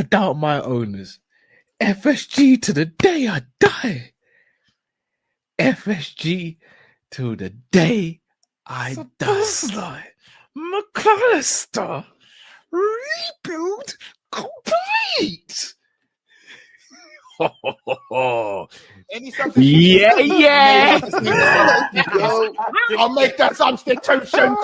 never doubt my owners. FSG to the day I die. FSG to the day I die. McAllister, rebuild complete. Any substitution? Yeah. I'll make that substitution.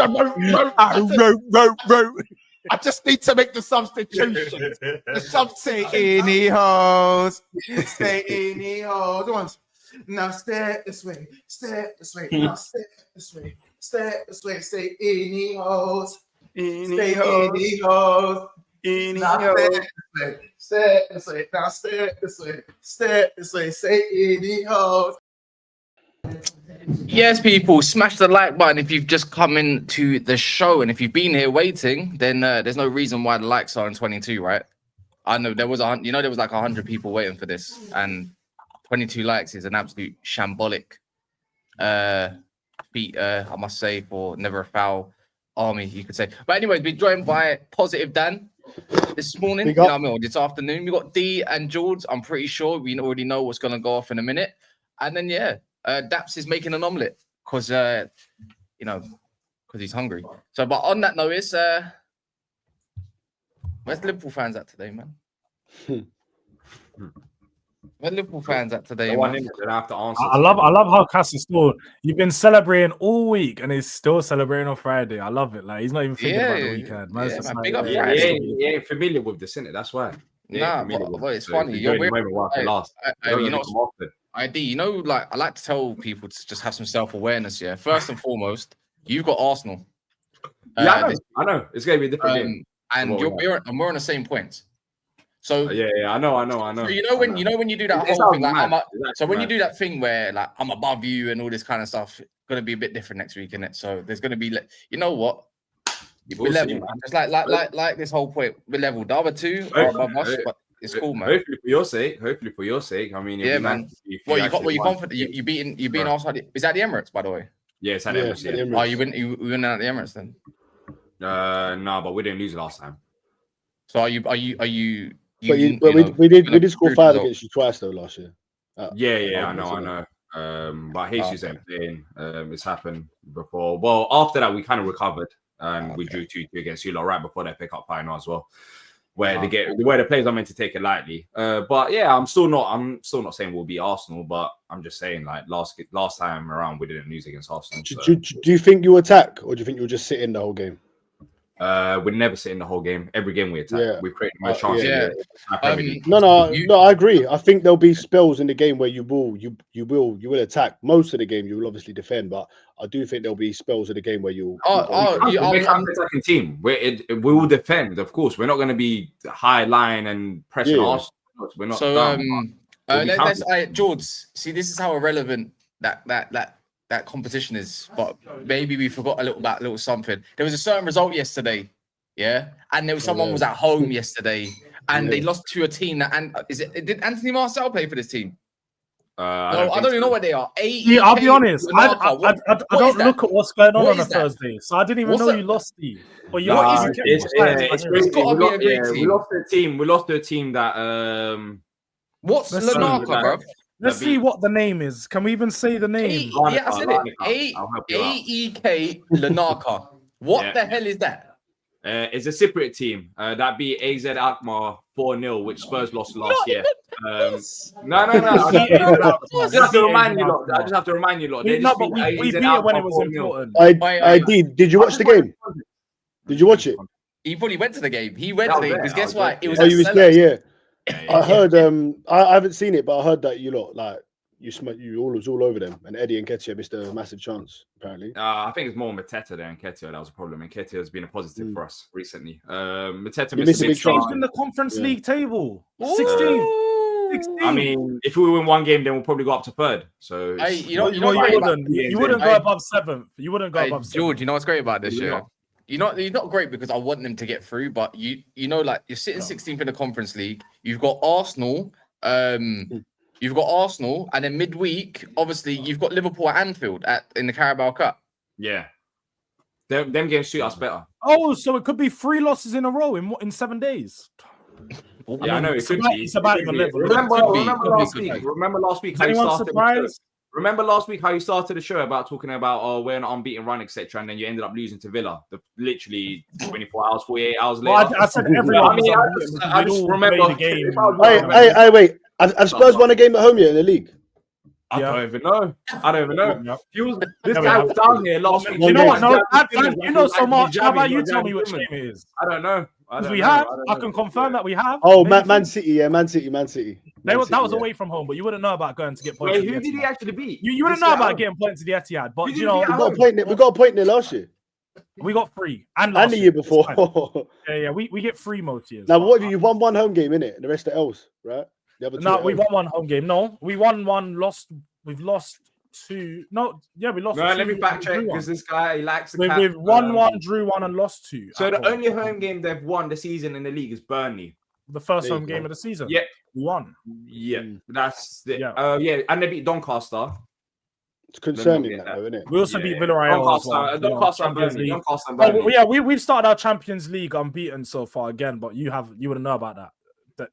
I just need to make the substitution. The substitution. Say any hoes. Say any hoes. Once. Now step this way. Step this way. Now step this way. Step this way. Say any hoes. Say any hoes. Any hoes. Step this way. Now step this way. Step this way. Say any hoes. Yes, people, smash the like button if you've just come into the show, and if you've been here waiting, then there's no reason why the likes are on 22, right? I know there was there was like 100 people waiting for this, and 22 likes is an absolute shambolic feat, I must say, for Never a Foul army, you could say. But anyways, we're joined by Positive Dan this morning, this afternoon. We got D and George. I'm pretty sure we already know what's going to go off in a minute. And then, Daps is making an omelette because, because he's hungry. So, but on that note, where's Liverpool fans at today, man? Where Liverpool fans at today? The one in it that I have to answer. I love how Kas is still. You've been celebrating all week, and he's still celebrating on Friday. I love it. Like he's not even thinking about the weekend. Man, big up he ain't familiar with this, innit? That's why. But it's funny. You're last. ID, like I like to tell people to just have some self-awareness. Yeah, first and foremost, you've got Arsenal. I know. It's gonna be a different game, and we're on the same points. So I know. So when you do that whole thing, like when you do that thing where like I'm above you and all this kind of stuff, it's gonna be a bit different next week, isn't it? So there's gonna be you know what? We're level. It's like this whole point. We're level. The other two are above us, but it's cool, man. Hopefully for your sake. I mean, man. You confident? You beating Arsenal? Is that the Emirates, by the way? Yeah, it's at the Emirates. Yeah. Oh, you went at the Emirates then? No, but we didn't lose last time. So are you? We did score 5 against you twice though last year. I know. But Jesus ain't playing. It's happened before. Well, after that we kind of recovered and we drew 2-2 against you right before that pickup final as well, where the players are meant to take it lightly. But yeah, I'm still not saying we'll beat Arsenal, but I'm just saying like last time around we didn't lose against Arsenal. Do you think you attack, or do you think you'll just sit in the whole game? We never sit in the whole game. Every game we attack. Yeah. We've created the most chances. No, I agree. I think there'll be spells in the game where you will attack. Most of the game you will obviously defend, but I do think there'll be spells in the game where you'll. We're an attacking team. We will defend, of course. We're not going to be high line and pressing Arsenal. We're not. So let's George. See, this is how irrelevant that competition is, but maybe we forgot a little something. There was a certain result yesterday, and there was someone was at home yesterday, and they lost to a team did Anthony Marcel play for this team? I don't even know where they are. I'll be honest. I don't look at what's going on a Thursday, so I didn't even know you lost the. But it's got to be a great team. We lost to a team that. What's Lanaka, bro? Let's see what the name is. Can we even say the name? I said it. AEK Lanaka. What the hell is that? It's a Cypriot team that beat AZ Alkmaar 4-0, which Spurs lost last year. No. I just have to remind you lot. We beat it when it was important. Did you watch the game? Did you watch it? He probably went to the game. He went to the game because guess what? It was. You was there, yeah. I heard. I haven't seen it, but I heard that you lot you all was all over them, and Eddie and Nketiah missed a massive chance. Apparently, I think it's more Mateta than Nketiah that was a problem. Nketiah has been a positive for us recently. Mateta missed a big chance in the Conference League table. 16. I mean, if we win one game, then we'll probably go up to third. So you wouldn't go above 7th. You wouldn't go above 7th. George, you know what's great about this year? You're not great because I want them to get through, but like you're sitting 16th in the Conference League. You've got Arsenal, and then midweek, obviously, you've got Liverpool at Anfield in the Carabao Cup. Yeah, them games suit us better. Oh, so it could be 3 losses in a row in 7 days. Yeah, I know it could be. It's about your level. Remember Could be last good week? night. Remember last week Is how you anyone started the show? surprised? Remember last week how you started the show about talking about we're an unbeaten run, etc., and then you ended up losing to Villa. Literally 24 hours, 48 hours later. Well, I said everyone. I mean, I just remember the game. Hey, wait. Have Spurs won a game at home yet in the league? I don't even know. Yeah. This guy was down here last week. You know what? No, Dan, you know so much. How about you tell me what shame it is? I don't know. I can confirm that we have. Oh, Man City, yeah, Man City. That was away from home, but you wouldn't know about going to get points. Wait, who did he actually beat? You wouldn't know about getting points to the Etihad, but you know, we got a point in there last year. We got 3 and the year before. Yeah, we get 3 most years. Now, what have you won 1 home game in it, and the rest are else, right? No, we won 1 home game. No, we won 1, lost. We've lost 2. No, yeah, we lost. No, 2, let me fact check because this guy he likes to. We've won 1, drew 1, and lost 2. So the only home game they've won the season in the league is Burnley. The first home game of the season. Yeah, we won. Yeah, that's it. Yeah. And they beat Doncaster. It's concerning that, though, isn't it? We also beat Villarreal. Doncaster and Burnley. We've started our Champions League unbeaten so far again, but you wouldn't know about that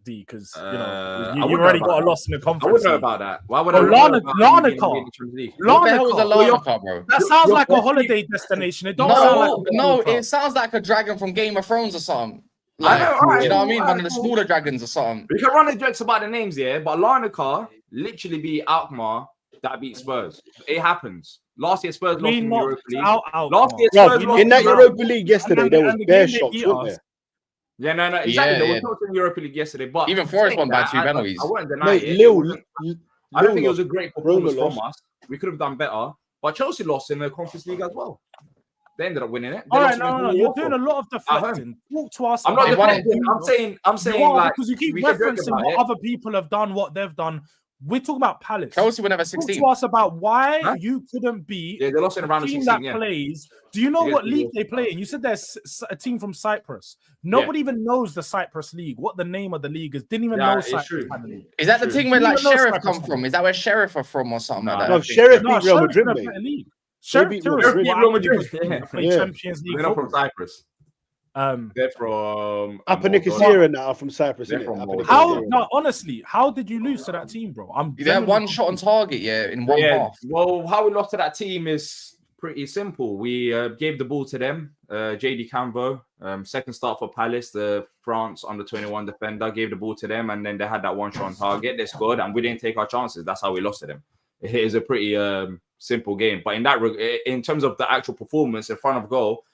D, because you already got a loss in the conference. I wouldn't know about that. Why would I? Larnaca. What the hell was a Larnaca, bro? That sounds like a holiday destination. It don't sound like it sounds like a dragon from Game of Thrones or something. Like, I know, you know what I mean? One of the smaller dragons or something. We can run the jokes about the names, yeah, but Larnaca literally beat Alkmaar that beat Spurs. It happens. Last year, Spurs lost in the Europa League. Last year, Spurs lost in that Europa League yesterday. There was bare shocks, weren't there? Yeah, no, exactly. There was talks in the Europa League yesterday, but even Forest won by 2 penalties. I wouldn't deny it. I don't think it was a great performance from us. We could have done better, but Chelsea lost in the Conference League as well. They ended up winning it. All right, no. You're doing a lot of deflecting. Talk to us. I'm not deflecting. I'm saying like because you keep referencing what other people have done, what they've done. We're talking about Palace. Chelsea were never 16. Talk to us about why you couldn't beat they lost in a round of 16. That plays. Do you know what league they play in? You said there's a team from Cyprus. Nobody even knows the Cyprus league. What the name of the league is? Didn't even know Cyprus had a league. Is that the thing where like Sheriff come from? Is that where Sheriff are from or something like that? No, Sheriff beat Real Madrid, mate. Sheriff beat Real Madrid. Play Champions League. They're not from Cyprus. They're from Upper Nicosia and now from Cyprus. Honestly, how did you lose to that team, bro? They had 1 shot on target, in one half. Well, how we lost to that team is pretty simple. We gave the ball to them. JD Cambo, second start for Palace, the France under-21 defender, gave the ball to them, and then they had that 1 shot on target. They scored, and we didn't take our chances. That's how we lost to them. It is a pretty simple game. But in terms of the actual performance in front of goal,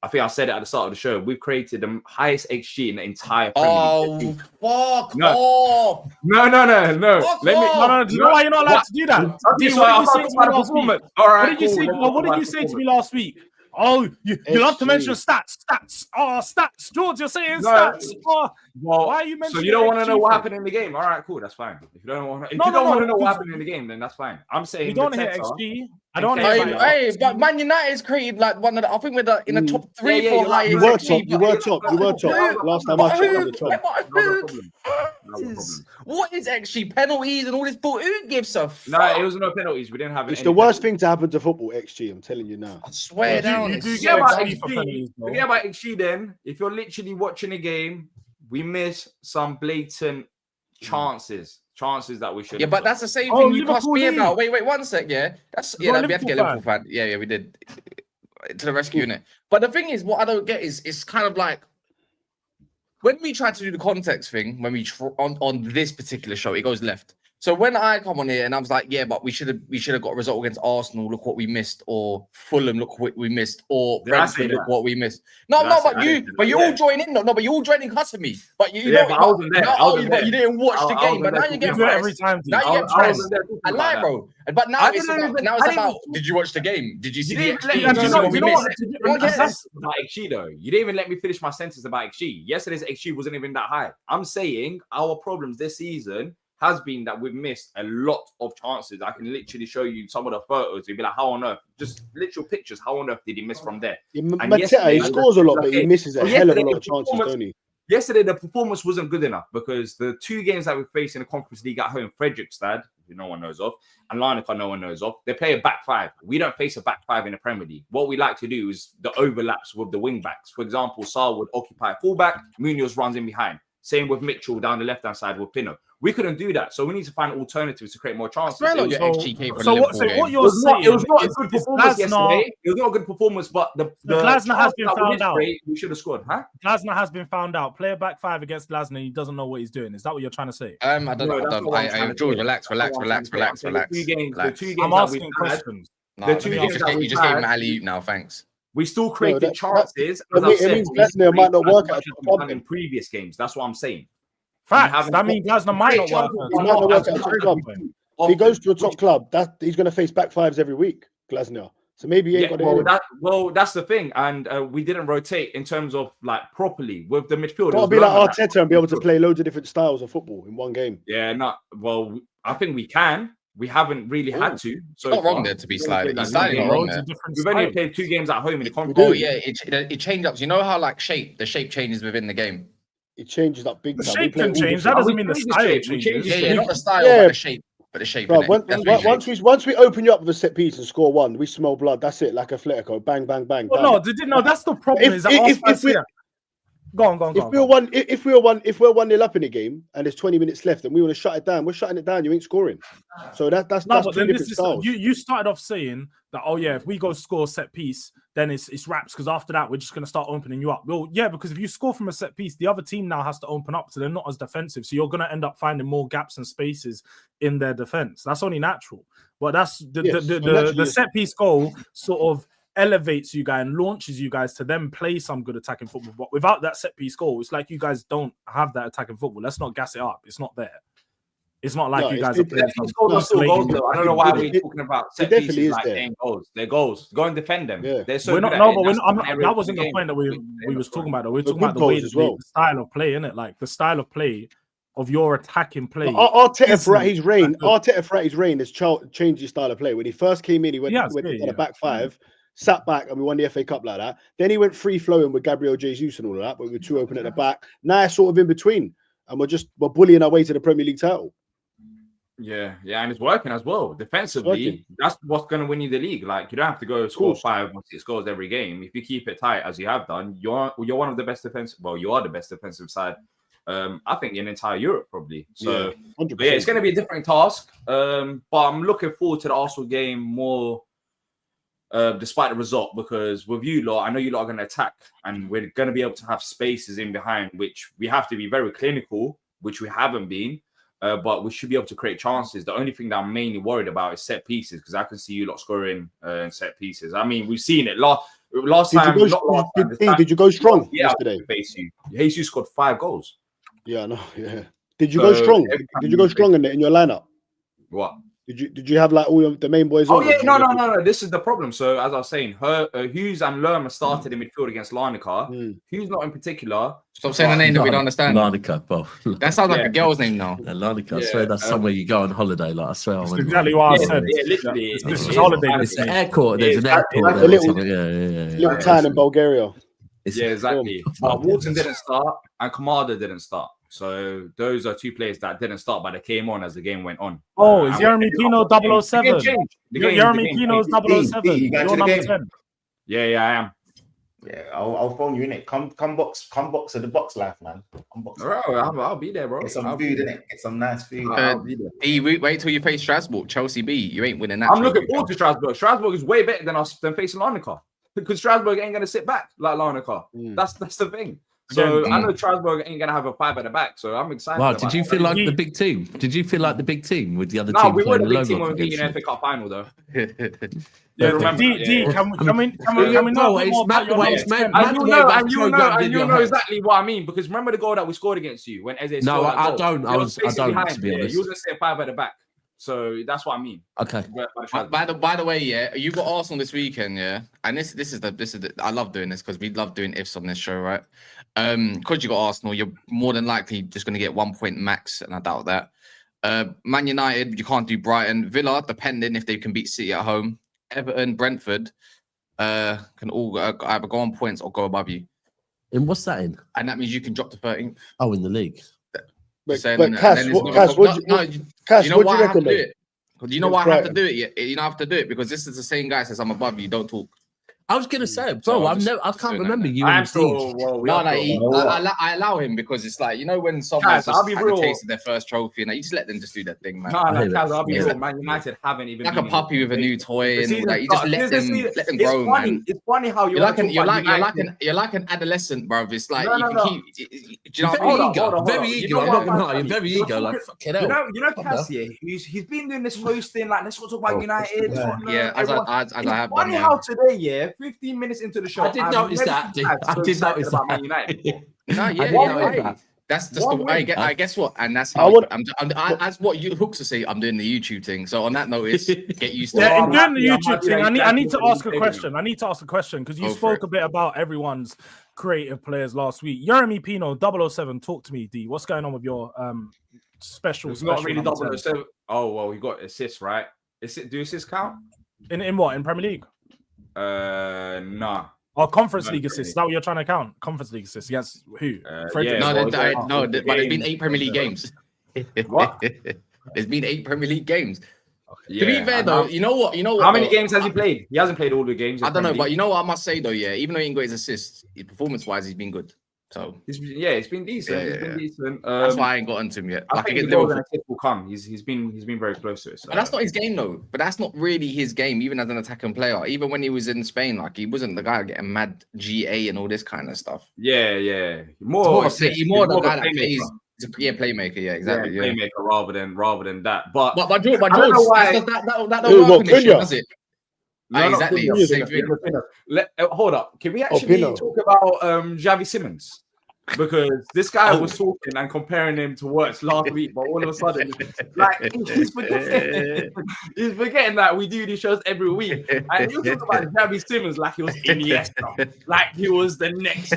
I think I said it at the start of the show. We've created the highest XG in the entire Premier League. Fuck off! No. Do you know why you're not allowed to do that? What did you say to me last week? Oh, you love to mention stats. Oh, stats. George, you're saying stats. Oh, well, why are you mentioning? So you don't want to know what happened in the game? All right, cool. That's fine. If you don't want to know what happened in the game, then that's fine. I'm saying you don't hear XG. I don't know. But Man United's created like one of the. I think we're in the top 3, 4 highest. You were top. Last time I checked, what is XG? Penalties and all this bull? Who gives a fuck? No, it was no penalties. We didn't have it. It's the worst thing to happen to football. XG. I'm telling you now. I swear down. Forget about XG. Then, if you're literally watching a game, we miss some blatant chances that we should. Yeah, but that's the same thing you can't be about. Wait, 1 sec. Yeah, we had to get Liverpool fan. Yeah, we did to the rescue unit. But the thing is, what I don't get is it's kind of like when we try to do the context thing. When we on this particular show, it goes left. So when I come on here and I was like, yeah, but we should have got a result against Arsenal. Look what we missed, or Fulham. Look what we missed, or Brentford. Look what we missed. But you all join in. But you all join in cussing me. But you know, I wasn't there. But you didn't watch the game. But now you get pressed. Every time. Now you get pressed. I lie, bro. But now it's about. Did you watch the game? Did you see the XG? That's about XG though. You didn't even let me finish my sentence about XG. Yesterday's XG wasn't even that high. I'm saying our problems this season has been that we've missed a lot of chances. I can literally show you some of the photos. You'd be like, how on earth? Just literal pictures. How on earth did he miss from there? He scores a lot, but he misses a hell of a lot of chances, don't he? Yesterday, the performance wasn't good enough because the 2 games that we faced in the Conference League at home, Fredrikstad, who no one knows of, and Larnaca, no one knows of, they play a back 5. We don't face a back 5 in the Premier League. What we like to do is the overlaps with the wing backs. For example, Salah would occupy fullback, Munoz runs in behind. Same with Mitchell down the left-hand side with Pinnock. We couldn't do that. So we need to find alternatives to create more chances. Your XG came from the Liverpool game. What you're saying it was not a good performance yesterday. It was not a good performance, but the Glasner has been found out. We should have scored, huh? Glasner has been found out. Player back 5 against Glasner. He doesn't know what he's doing. Is that what you're trying to say? I don't know. George, relax. I'm asking questions. You just gave him alley now. Thanks. We still created chances. It means Glasner might not work out in previous games. That's what I'm saying. Facts. That means Glasner might not work. If he goes to a top club, he's going to face back 5s every week, Glasner. So maybe he ain't got it. That's the thing. And we didn't rotate in terms of like properly with the midfield. Got to be like Arteta and be able to play loads of different styles of football in one game. Yeah, I think we can. We haven't really had to. So not wrong there to be sliding. He's sliding wrong there. We've only played 2 games at home in the conference. Oh yeah, it changed up. You know how like the shape changes within the game. It changes up big time. The shape can change. That doesn't mean the style changes. Yeah, not the style, but the shape. But the shape. Bro, once we open you up with a set piece and score 1, we smell blood. That's it, like Atletico. Bang, bang, bang. Well, no, that's the problem. Go on. If we're 1-0 up in the game and there's 20 minutes left and we want to shut it down, we're shutting it down. You ain't scoring. So that's two different styles. You started off saying that, oh yeah, if we go score set piece, then it's wraps because after that we're just going to start opening you up. Well, yeah, because if you score from a set piece, the other team now has to open up, so they're not as defensive. So you're going to end up finding more gaps and spaces in their defense. That's only natural. But that's the set piece goal sort of elevates you guys and launches you guys to then play some good attacking football. But without that set piece goal, it's like you guys don't have that attacking football. Let's not gas it up. It's not there. It's not like you guys are playing. I don't know why we're talking about set pieces like goals. They're goals. Go and defend them. Yeah. They're so that wasn't the point that we was talking about. We're talking about the way the style of play, innit? Like the style of play of your attacking play. Arteta throughout his reign has changed his style of play. When he first came in, he went on a back 5. Sat back and we won the FA Cup like that. Then he went free flowing with Gabriel Jesus and all of that, but we were 2 open at the back. Now it's sort of in between, and we're bullying our way to the Premier League title. Yeah, and it's working as well. Defensively, that's what's going to win you the league. Like you don't have to go score 5 or 6 goals every game. If you keep it tight as you have done, you're one of the best defensive. Well, you are the best defensive side. I think in entire Europe probably. So it's going to be a different task. But I'm looking forward to the Arsenal game more. Despite the result, because with you lot, I know you lot are going to attack and we're going to be able to have spaces in behind, which we have to be very clinical, which we haven't been, but we should be able to create chances. The only thing that I'm mainly worried about is set pieces, because I can see you lot scoring set pieces. I mean, we've seen it last time. Did you go strong yesterday? Jesus scored 5 goals. Yeah, I know. Yeah. Did you go strong? Did you go strong in your lineup? What? Did you have like all the main boys? Oh yeah, no. This is the problem. So as I was saying, Hughes and Lerma started in midfield against Lineker. Hughes not in particular. Stop saying the name that we don't understand. Lineker, bro. That sounds like a girl's name now. Lineker. I swear that's somewhere you go on holiday. Like I swear. That's exactly what I said. Yeah, literally. This is holiday. It's the airport. There's an airport. Little town in Bulgaria. Yeah, exactly. But Wharton didn't start and Kamada didn't start. So those are 2 players that didn't start, but they came on as the game went on. Oh, is Jeremy Pino 007? Jeremy Pino's 007. You're number 10. Yeah, I am. Yeah, I'll phone you in it. Come box of the box life, man. Bro, I'll be there, bro. Get some food in it. Get some nice food. Wait till you face Strasbourg, Chelsea B. You ain't winning that. I'm looking forward to Strasbourg. Strasbourg is way better than facing Lineker, because Strasbourg ain't gonna sit back like Lineker. That's the thing. So I know Strasbourg ain't gonna have a 5 at the back, so I'm excited. Wow, did you feel like the big team? Did you feel like the big team with the other team? No, we were the big team when we beat in FA Cup final, though. Yeah, remember? Can we know? And you'll know exactly what I mean, because remember the goal that we scored against you when Eze scored. No, I don't. I don't. To be honest, you was gonna say 5 at the back. So that's what I mean. Okay. By the way, yeah, you got Arsenal this weekend, yeah, and this is the I love doing this because we love doing ifs on this show, right? Because you got Arsenal, you're more than likely just going to get 1 point max, and I doubt that. Man United, you can't do Brighton. Villa, depending if they can beat City at home. Everton, Brentford, can all either go on points or go above you. And what's that in? And that means you can drop to 13th. Oh, in the league. But Kas, what do you reckon? Do you know why I have to do it? You don't have to do it because this is the same guy says I'm above you. Don't talk. I was gonna say, bro, I can't remember you. I on the team. I allow him because it's like, you know, when someone's just had a taste of their first trophy, and you just let them just do their thing, man. Kaz, I'll be real. Man United haven't even like a puppy with a new toy, and all that. You just let them grow, man. It's funny how you're like an adolescent, bro. It's like you can keep. Do you know very eager. I'm not gonna lie, you're very eager. Like fucking hell. You know, Kas here. He's been doing this hosting. Like, let's go talk about United. Yeah, as I have done. Funny how today, 15 minutes into the show, I did notice that. I did notice about Man United. That's just the way. I guess what, and that's how as what you Hooks are saying. I'm doing the YouTube thing. So on that notice, get used to. Yeah, in doing the YouTube thing, I need to ask a question. I need to ask a question because you spoke a bit about everyone's creative players last week. Jeremy Pino, 007, talk to me, D. What's going on with your special? It's not really 007. Oh well, we got assists, right? Do assists count? In what? In Premier League? Nah. Oh, Conference League assists. Is that what you're trying to count? Conference League assists against who? But there's been 8 Premier League games. What? There's been 8 Premier League games. Yeah, to be fair, though, you know what? How many games has he played? He hasn't played all the games. I don't know, but you know what I must say, though, yeah, even though he didn't got his assists, performance-wise, he's been good. So it's been decent. It's been decent. That's why I ain't got into him yet. I think the goals and assists will come. He's been very close to it. So. But that's not his game though. But that's not really his game, even as an attacking player. Even when he was in Spain, like he wasn't the guy getting mad GA and all this kind of stuff. Yeah. More the guy that plays. Playmaker. Yeah, exactly. Yeah, playmaker rather than that. But George, that don't work on this shit, does it? No, exactly. Same thing. Hold up. Can we actually talk about Xavi Simons? Because this guy was talking and comparing him to Wirtz last week, but all of a sudden, like he's forgetting that we do these shows every week. And you talk about Xavi Simons like he was Iniesta, like he was the next.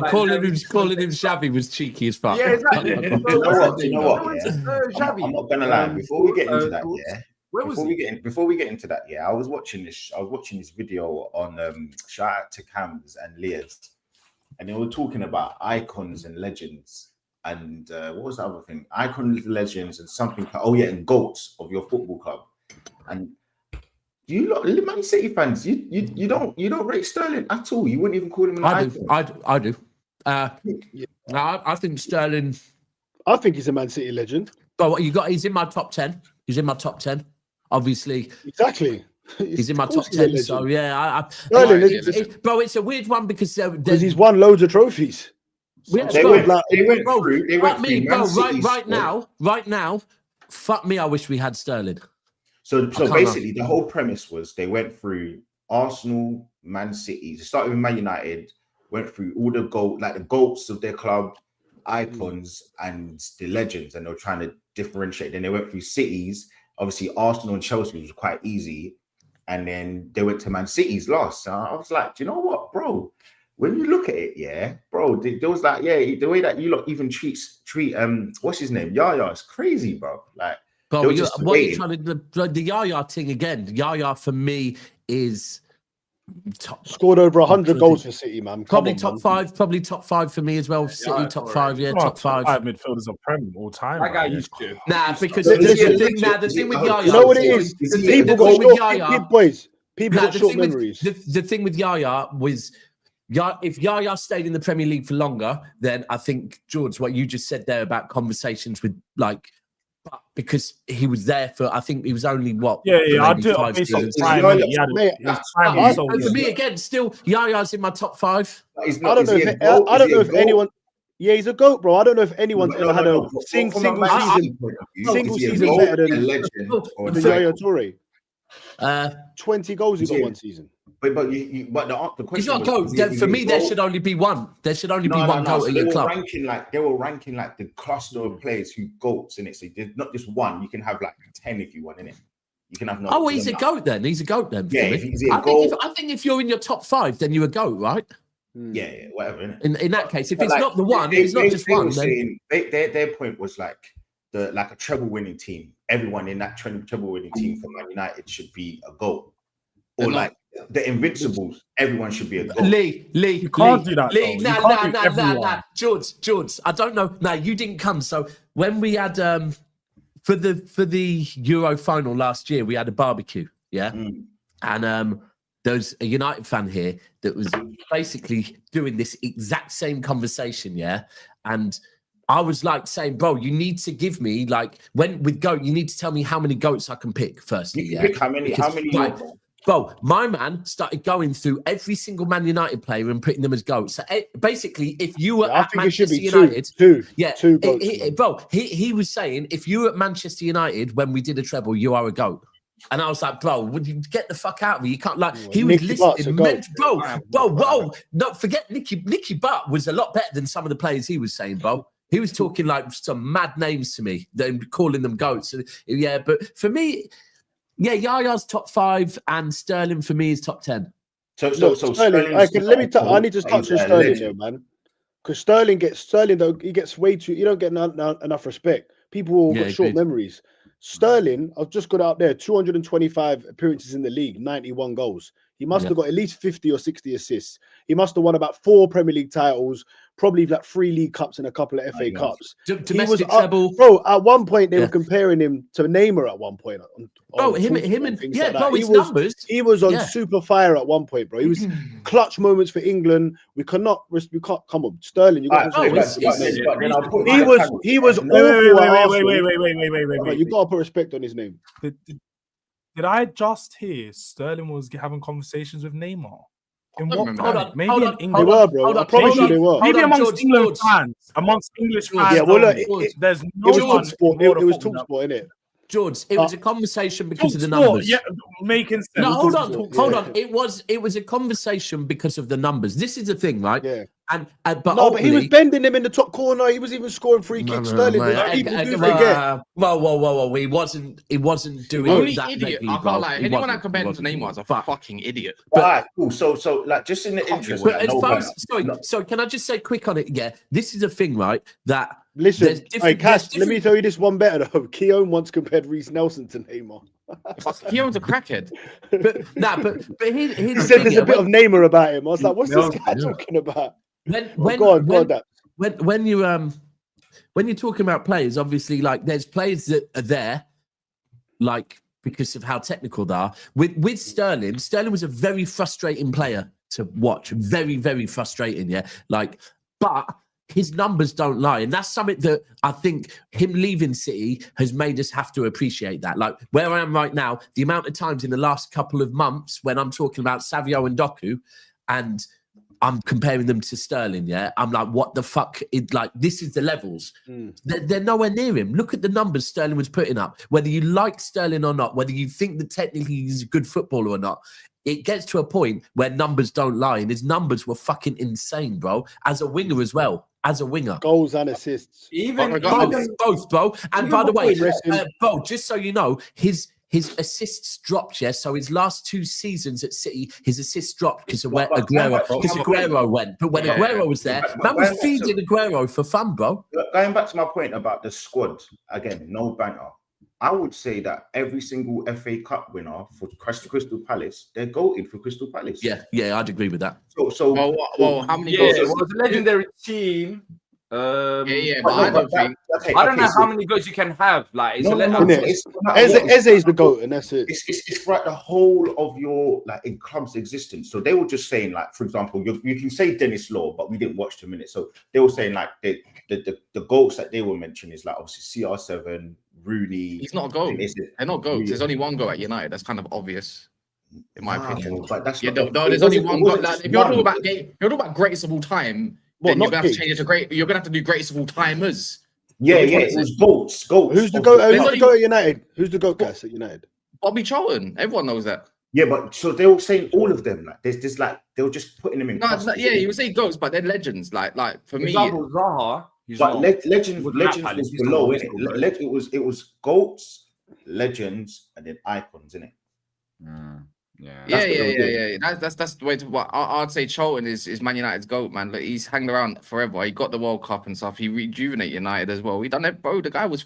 Calling him Xavi was cheeky as fuck. Yeah, exactly. You know what? I'm not gonna lie. Before we get into that, Before we get into that, I was watching this video on shout out to Cams and Leah's, and they were talking about icons and legends, and what was the other thing? Icons, legends, and something. And goats of your football club. And you lot, Man City fans, you don't rate Sterling at all. You wouldn't even call him an icon. I do. I think Sterling. I think he's a Man City legend. But what you got? He's in my top 10. He's in my top 10. Obviously, exactly. He's in my top 10. So yeah, bro, it's a weird one because he's won loads of trophies. They went through. Right now, fuck me. I wish we had Sterling. So basically, the whole premise was they went through Arsenal, Man City. They started with Man United, went through all the goats of their club, icons, and the legends, and they were trying to differentiate. Then they went through cities. Obviously, Arsenal and Chelsea was quite easy, and then they went to Man City's last. So I was like, do you know what, bro? When you look at it, bro, there was like, the way that you lot even treat what's his name, Yaya, it's crazy, bro. Like, what are you trying to the Yaya thing again? Yaya for me is scored over 100 goals for City, man. Probably top 5 for me as well. City top 5, top 5 midfielders of Prem all time. That guy used to. Because the thing with Yaya, you know what it is? People got short memories. The thing with Yaya was, if Yaya stayed in the Premier League for longer, then I think, George, what you just said there about conversations with because he was there for, I think he was only I do it based on time. For me again, still Yaya's in my top 5. I don't know if anyone. Yeah, he's a GOAT, bro. I don't know if anyone's ever had a single season better than Yaya Toure. 20 goals he got one season. But the question, he's not GOAT. For me, there should only be one. There should only be one GOAT in your club. They were ranking like the cluster of players who GOATs in it. So there's not just one. You can have like 10 if you want in it. You can have no. Oh, he's a GOAT then. He's a GOAT then. Yeah, I think if you're in your top 5, then you're a GOAT, right? Yeah, whatever. In that case, if it's not the one, if it's not just one. Their point was like a treble winning team. Everyone in that treble winning team for Man United should be a GOAT. Or like the Invincibles, everyone should be a GOAT. Lee, you can't do that. Lee, nah. George, I don't know. No, you didn't come. So when we had for the Euro final last year, we had a barbecue, and there's a United fan here that was basically doing this exact same conversation, yeah? And I was like saying, bro, you need to give me, like, when with GOAT, you need to tell me how many GOATs I can pick, firstly. You can pick how many right, bro, my man started going through every single Man United player and putting them as GOATs. So basically, if you were at Manchester United, two GOATs, bro, he was saying, if you were at Manchester United when we did a treble, you are a GOAT. And I was like, bro, would you get the fuck out of me? You can't, like, he was listening. Bro, don't forget Nicky Butt was a lot better than some of the players he was saying, bro. He was talking like some mad names to me, then calling them GOATs. Yeah, but for me, yeah, Yaya's top 5 and Sterling for me is top 10. So Sterling, I need to touch on Sterling though, man. Because Sterling though, he gets way too, you don't get enough respect. People all got short memories. Sterling, I've just got out there, 225 appearances in the league, 91 goals. He must have got at least 50 or 60 assists. He must have won about 4 Premier League titles, probably like 3 League Cups and a couple of FA Cups. Domestic treble. Bro, at one point, they were comparing him to Neymar at one point. His numbers. He was on super fire at one point, bro. He was clutch moments for England. We can't come on, Sterling. You got he was awful. Wait. You gotta put respect on his name. Did I just hear Sterling was having conversations with Neymar? In what planet? Maybe in England. They were, bro. I promise you they were. Maybe amongst England fans, amongst English fans. Yeah, well, look, there's no one. It was talk sport, innit? George, it was a conversation because of the numbers. Yeah, making sense. No, hold on. It was a conversation because of the numbers. This is the thing, right? Yeah. But he was bending him in the top corner. He was even scoring free kicks. Sterling, whoa. He wasn't doing only that. Idiot. I can't lie. Anyone that compared him to Neymar is a fucking idiot. All right, cool. So like, just in the interest. But as far as sorry, can I just say quick on it? Yeah, this is a thing, right? That listen, hey, Kas, let me tell you this one better though. Keown once compared Reece Nelson to Neymar. Keown's a crackhead. But here's he said there's a bit of Neymar about him. I was like, what's this guy talking about? When you're talking about players, obviously, like there's players that are there, like because of how technical they are. With Sterling was a very frustrating player to watch. Very, very frustrating. Yeah, but his numbers don't lie, and that's something that I think him leaving City has made us have to appreciate. That, like where I am right now, the amount of times in the last couple of months when I'm talking about Savio and Doku, and I'm comparing them to Sterling, yeah? I'm like, what the fuck? This is the levels. They're nowhere near him. Look at the numbers Sterling was putting up. Whether you like Sterling or not, whether you think that technically he's a good footballer or not, it gets to a point where numbers don't lie. And his numbers were fucking insane, bro. As a winger as well. As a winger. Goals and assists. Both, bro. And by the way, bro, just so you know, his assists dropped, yeah. So his last 2 seasons at City, his assists dropped because of where Aguero went. But when Aguero was there, man was feeding Aguero for fun, bro. Going back to my point about the squad, again, no banter. I would say that every single FA Cup winner for Crystal Palace, they're goated for Crystal Palace. Yeah, I'd agree with that. So how many goals? It was a legendary team. But I don't know how many goals you can have. Like, Eze is the goat, and that's it. It's throughout the whole of your in club's existence. So they were just saying, like, for example, you can say Dennis Law, but we didn't watch 2 minutes. So they were saying like the goals that they were mentioning is like obviously CR7, Rooney. He's not a goal. They're not goals. There's only one goal at United. That's kind of obvious, in my opinion. But that's there's only one goal. Like, if you're talking about greatest of all time. Then you're gonna have to change it to great. You're gonna have to do greatest of all timers. Yeah, it was goats. Who's the goat? Who's the goat at United? Who's the goat guys at United? Bobby Charlton. Everyone knows that. Yeah, but so they were saying all of them. Like there's like they were just putting them in. No, you would say goats, but they're legends. Like for me, Zaha. But legends was below, innit? It was goats, legends, and then icons, innit? Yeah. That's the way to. What I'd say, Charlton is Man United's goat, man. Like, he's hanged around forever. He got the World Cup and stuff. He rejuvenated United as well. He done it, bro. The guy went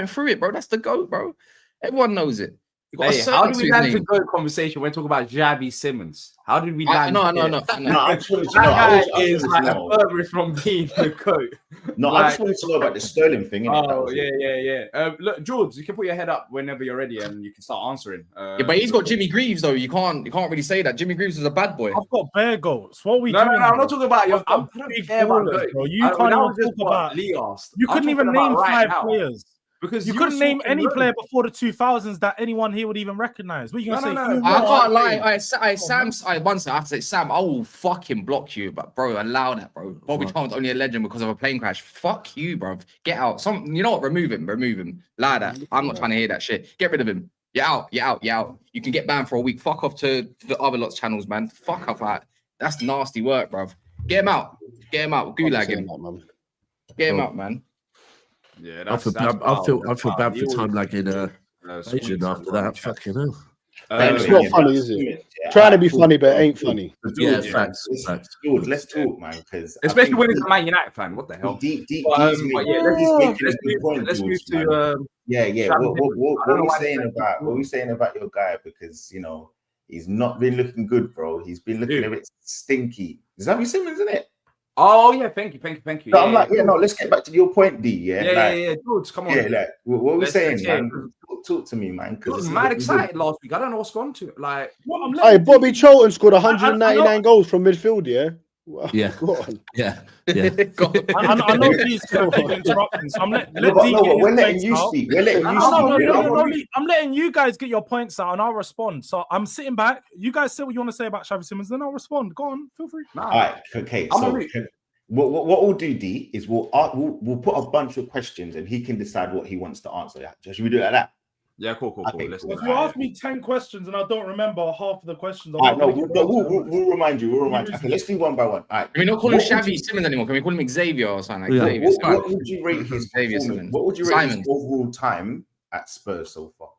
through it, bro. That's the goat, bro. Everyone knows it. Hey, how did we land to go conversation when talking about Xavi Simmons? How did we land? No. I just wanted to know. That guy is like a further from being the coach. No, I just wanted to know about the Sterling thing. Oh, yeah. Look, George, you can put your head up whenever you're ready and you can start answering. Yeah, but he's got Jimmy Greaves, though. You can't really say that. Jimmy Greaves is a bad boy. I've got bare goals. What are we No, doing? I'm not talking about your. I don't care about goals, bro. You can't even talk about. Lee asked. You couldn't even name 5 players. Because you couldn't name any player before the 2000s that anyone here would even recognize. What are you gonna say? No. I can't lie. Sam, once I have to say, Sam, I will fucking block you, but bro, allow that, bro. Bobby Charlton's only a legend because of a plane crash. Fuck you, bro. Get out. You know what? Remove him. Lie that. I'm not trying to hear that shit. Get rid of him. You're out. You can get banned for a week. Fuck off to the other lots channels, man. Fuck off that. That's nasty work, bro. Get him out. Gulag him. Get him out, man. Yeah, I feel bad for time lagging Asian after that. Fucking hell. It's not funny, is it? Trying to be funny, but it ain't funny. Yeah, facts. George, let's talk, man. Because especially when it's a Man United fan, what the hell? Let's move to What are we saying about your guy? Because he's not been looking good, bro. He's been looking a bit stinky. Xavi Simmons, isn't it? Oh yeah, thank you. So I'm like, let's get back to your point, D. Yeah. George, come on. Yeah, like, what are we saying, man? Talk to me, man. I was mad excited last week. I don't know what's gone to. Like, hey, Bobby Charlton scored 199 goals from midfield. Yeah. Go on. Yeah. I know these interrupting, so I'm we're letting you speak. I'm letting you guys get your points out, and I'll respond. So I'm sitting back. You guys say what you want to say about Xavi Simmons, then I'll respond. Go on, feel free. All right, okay. So what we'll do, D, is we'll put a bunch of questions, and he can decide what he wants to answer. Should we do it like that? Yeah, cool. Okay, if you ask me 10 questions and I don't remember half of the questions, we'll remind you. Okay, let's do one by one. All right. Can we not call him Xavi Simmons anymore? Can we call him Xavier or something? Like Xavier. What would you rate his performance? What would you rate his overall time at Spurs so far?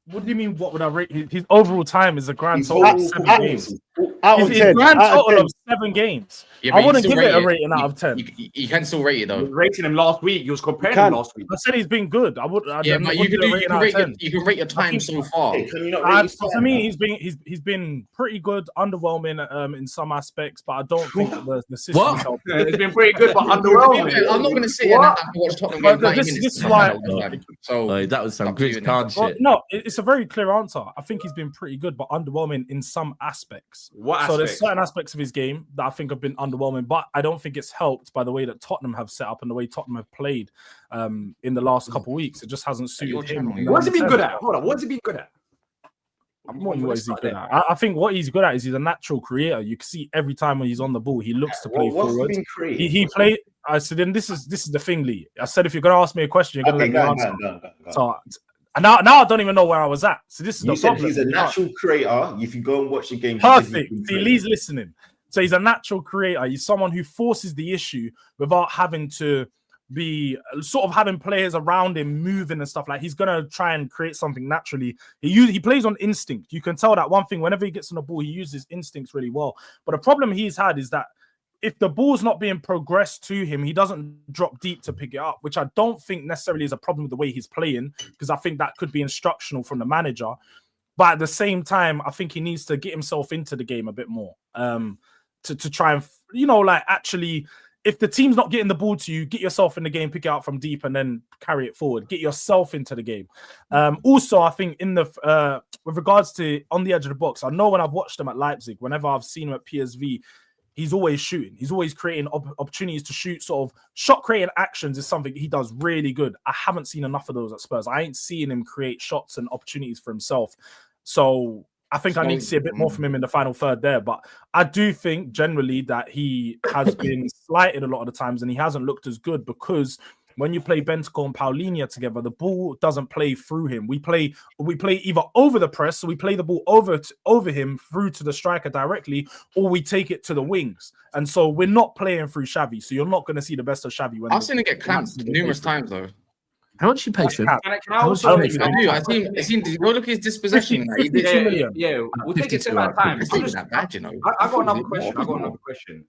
What do you mean? What would I rate? His overall time is a grand total of 7 games. His grand total of 7 games. Yeah, I wouldn't give it a rating out of 10. You can still rate it though. Rating him last week. You was comparing him last week. I said he's been good. But you can rate your time so far. For me, he's been pretty good, underwhelming in some aspects, but I don't think that the system helped. It's been pretty good, but underwhelming. I'm not going to sit here and watch Tottenham game. This is why. So that was some good card shit. No, it's a very clear answer. I think he's been pretty good, but underwhelming in some aspects. So there's certain aspects of his game that I think have been underwhelming, but I don't think it's helped by the way that Tottenham have set up and the way Tottenham have played in the last couple of weeks. It just hasn't suited him. What's he been good at? Hold on, what's he been good at? I think what he's good at is he's a natural creator. You can see every time when he's on the ball, he looks to play forward. He played. I said, then this is the thing, Lee. I said, if you're going to ask me a question, you're going to let me answer. So now I don't even know where I was at. So this is the problem. He's a natural creator. If you go and watch the game, perfect. See, Lee's listening. So he's a natural creator. He's someone who forces the issue without having to be sort of having players around him moving and stuff. Like, he's gonna try and create something naturally. He plays on instinct. You can tell that one thing. Whenever he gets on the ball, he uses instincts really well. But the problem he's had is that if the ball's not being progressed to him, he doesn't drop deep to pick it up, which I don't think necessarily is a problem with the way he's playing, because I think that could be instructional from the manager. But at the same time, I think he needs to get himself into the game a bit more to try and, actually, if the team's not getting the ball to you, get yourself in the game, pick it out from deep, and then carry it forward. Get yourself into the game. Also, I think with regards to on the edge of the box, I know when I've watched him at Leipzig, whenever I've seen him at PSV, he's always shooting. He's always creating opportunities to shoot. Sort of shot creating actions is something he does really good. I haven't seen enough of those at Spurs. I ain't seeing him create shots and opportunities for himself. So I think I need to see a bit more from him in the final third there. But I do think generally that he has been slighted a lot of the times and he hasn't looked as good, because when you play Bentancur and Paulinho together, the ball doesn't play through him. We play either over the press, so we play the ball over him through to the striker directly, or we take it to the wings. And so we're not playing through Xavi. So you're not going to see the best of Xavi. I've seen it get clamped numerous times though. How much you pay for him? I seen. Go look at his dispossession. He did 2 million. Yeah, we'll take it to that time. I got another question.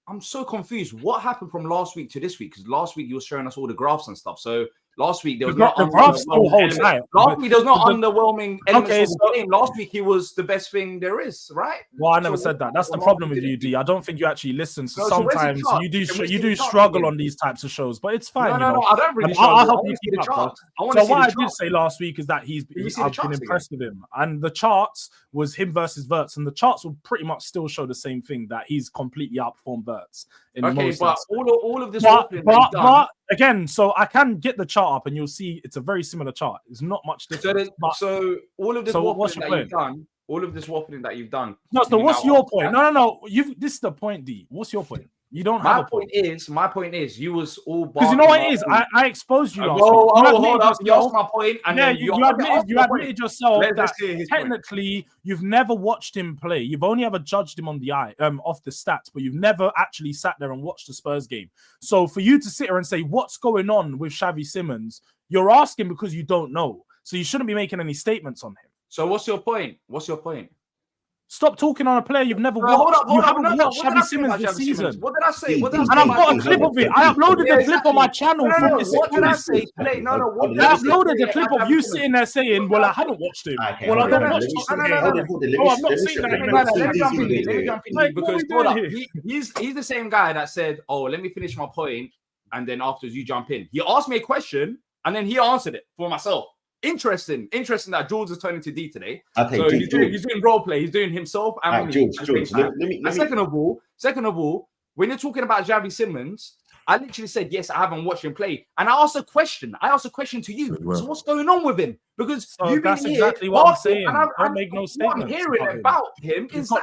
I'm so confused. What happened from last week to this week? Because last week you were showing us all the graphs and stuff. So Last week there was the graph still holds high. Last week there was not underwhelming elements of the game. Last week he was the best thing there is, right? Well, I never said that. That's the problem with you, D. I don't think you actually listen. So sometimes you do struggle on these types of shows, but it's fine. No, I don't really. I'll help you keep up. So what I did say last week is that I've been impressed with him, and the charts was him versus Wirtz, and the charts will pretty much still show the same thing, that he's completely outperformed Wirtz. Okay, but all of this. But again, so I can get the chart up, and you'll see it's a very similar chart. It's not much different. So all of this waffling that you've done, all of this waffling that you've done. No, so what's your point? No. This is the point, D. What's your point? You don't have a point. My point is, you was all because you know what it is. I exposed you last week. Hold up. You asked my point, and yeah, then you admitted yourself that technically you've never watched him play. You've only ever judged him on the eye, off the stats, but you've never actually sat there and watched the Spurs game. So for you to sit here and say what's going on with Xavi Simons, you're asking because you don't know. So you shouldn't be making any statements on him. So what's your point? Stop talking on a player you've never watched. You haven't watched Xavi Simmons this season. What did I say? And I've got a clip of it. I uploaded the clip on my channel. What did I say? I uploaded the clip of you sitting there saying, well, I haven't watched him. Well, I don't watch him. Oh, I'm not saying that. Let me jump in. Because he's the same guy that said, oh, let me finish my point, and then afterwards you jump in. He asked me a question, and then he answered it for myself. Interesting that George is turning to D today. Okay, so he's doing role play. He's doing himself and George. Second of all, when you're talking about Xavi Simons, I literally said yes. I haven't watched him play, and I asked a question. To you. So what's going on with him? Because that's exactly what I'm saying. Don't make no statements. What I'm hearing about him is that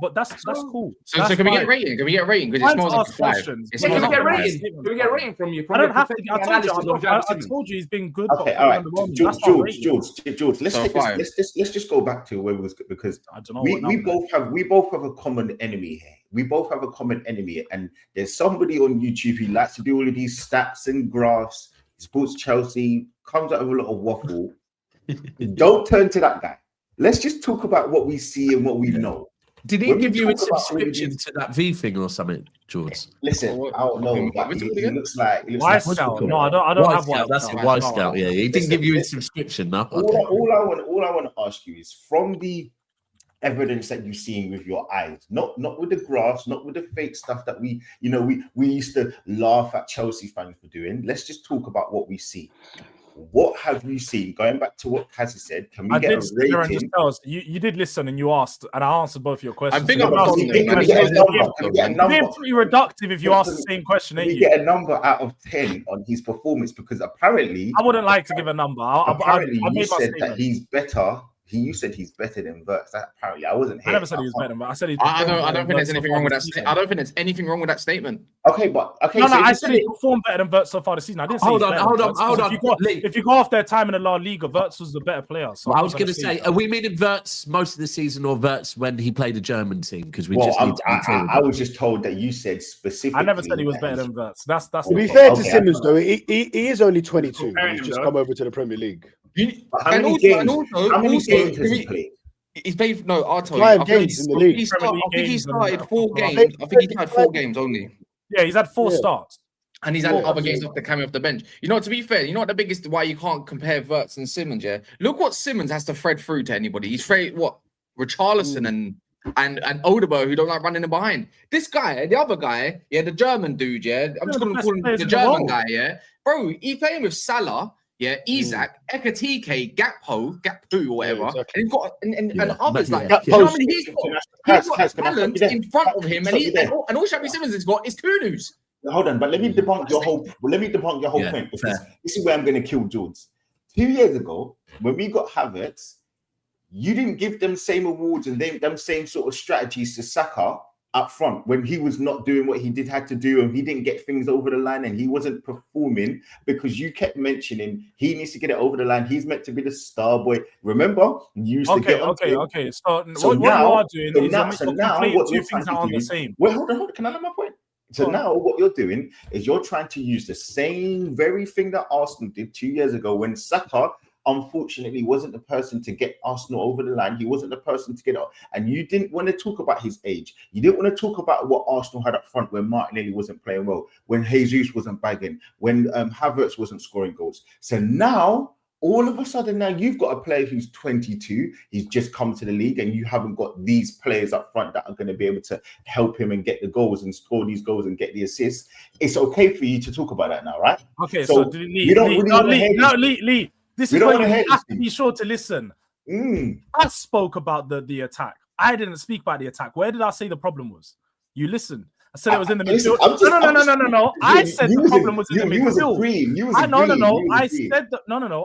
but that's cool. So can we get a rating? Can we get a rating? Because it smells like a 5. Can we get a rating from you? I don't have to. I told you he's been good. Okay, all right. George. Let's just go back to where we was, because we both have a common enemy here. We both have a common enemy, and there's somebody on YouTube who likes to do all of these stats and graphs. He supports Chelsea, comes out with a lot of waffle. Don't turn to that guy. Let's just talk about what we see and what we know. Did he give you a subscription to that V thing or something, George? Listen, I don't know. But he looks like Scout. No, I don't have White Scout. That's it, White Scout. Yeah, he didn't give you a subscription. No. All I want to ask you is, from the evidence that you've seen with your eyes, not with the graphs, not with the fake stuff that we used to laugh at Chelsea fans for doing. Let's just talk about what we see. What have you seen? Going back to what Kazi said, can we get a rating? Just tell us. You did listen and you asked, and I answered both your questions. I think I'm being pretty reductive if you ask the same question. Can you get a number out of 10 on his performance? Because apparently, I wouldn't like to give a number. You said that he's better. You said he's better than Wirtz. Apparently, I wasn't here. I never said he was better, but I said he's. I don't think there's anything wrong with that. I don't think there's anything wrong with that statement. Okay. No, I said he performed better than Wirtz so far this season. I didn't say hold on. If you go off their time in the La Liga, Wirtz was the better player. So I was going to say, are we meaning Wirtz most of the season or Wirtz when he played a German team? Because I was just told that you said specifically. I never said he was better than Wirtz. That's. To be fair to Simmons, though, he is only 22. He's just come over to the Premier League. How many games has he played? He's played 5 games in the league. I think he started 4 games. I think he had 4 games only. Yeah, he's had 4 starts. And he's had other games off the coming off the bench. You know, to be fair, you know what the biggest why you can't compare Wirtz and Simmons, yeah? Look what Simmons has to thread through to anybody. He's thread Richarlison and Odegaard, who don't like running in behind. This guy, the other guy, the German dude, I'm just gonna call him the German guy, Bro, he's playing with Salah. Yeah, Isaac, Ekatike, Gakpo, or whatever. Yeah, exactly. And he's got and others like that. You know what I mean? He's got talent in front of him, and all Xavi Simons has got is Kudus. Hold on, but let me debunk your whole point, because this is where I'm going to kill George. 2 years ago, when we got Havertz, you didn't give them same awards and them same sort of strategies to Saka up front when he was not doing what he had to do, and he didn't get things over the line, and he wasn't performing because you kept mentioning he needs to get it over the line. He's meant to be the star boy. Remember, you used to get okay. So what you are doing is what two things are on the same. Wait, hold on. Can I know my point? So now what you're doing is you're trying to use the same very thing that Arsenal did 2 years ago when Saka unfortunately wasn't the person to get Arsenal over the line. He wasn't the person to get it. And you didn't want to talk about his age. You didn't want to talk about what Arsenal had up front when Martinelli wasn't playing well, when Jesus wasn't bagging, when Havertz wasn't scoring goals. So now, all of a sudden, now you've got a player who's 22. He's just come to the league, and you haven't got these players up front that are going to be able to help him and get the goals and score these goals and get the assists. It's okay for you to talk about that now, right? Okay, so Lee, this is where you have to be sure to listen. I spoke about the attack. I didn't speak about the attack. Where did I say the problem was? You listened. I said it was in the midfield. No. I said the problem was in the midfield.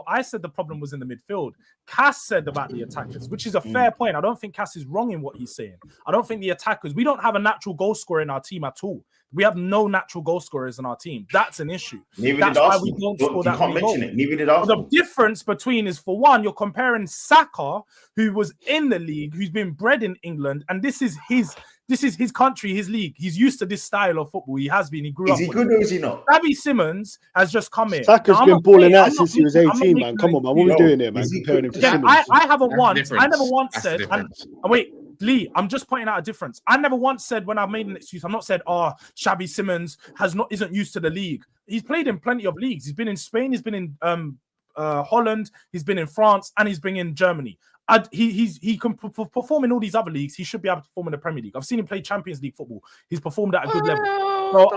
I said the problem was in the midfield. Kas said about the attackers, which is a fair point. I don't think Kas is wrong in what he's saying. I don't think the attackers, we don't have a natural goal scorer in our team at all. We have no natural goal scorers in our team. That's an issue. That's why we don't score that many goals. Neither did Arsenal. The difference between is, for one, you're comparing Saka, who was in the league, who's been bred in England, and this is his country, his league. He's used to this style of football. He has been. He grew up. Is he good or is he not? Xavi Simmons has just come in. Saka's been balling out since he was 18, man. Come on, man. What are we doing here, man? Comparing him to Simmons. I never once said. Wait, Lee, I'm just pointing out a difference. I never once said, when I've made an excuse, I'm not said, Xavi Simmons isn't used to the league. He's played in plenty of leagues. He's been in Spain. He's been in Holland. He's been in France, and he's been in Germany. He can perform in all these other leagues. He should be able to perform in the Premier League. I've seen him play Champions League football. He's performed at a good level. So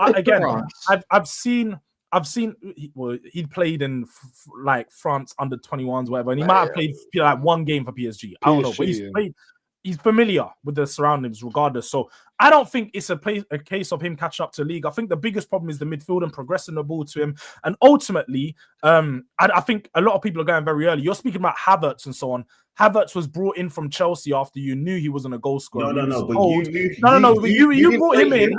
I've seen. He played in like France under 21s, whatever, and he might have played like one game for PSG. I don't know, but he's played. He's familiar with the surroundings regardless. So I don't think it's a case of him catching up to the league. I think the biggest problem is the midfield and progressing the ball to him. And ultimately, I think a lot of people are going very early. You're speaking about Havertz and so on. Havertz was brought in from Chelsea after you knew he wasn't a goal scorer. But you brought him in,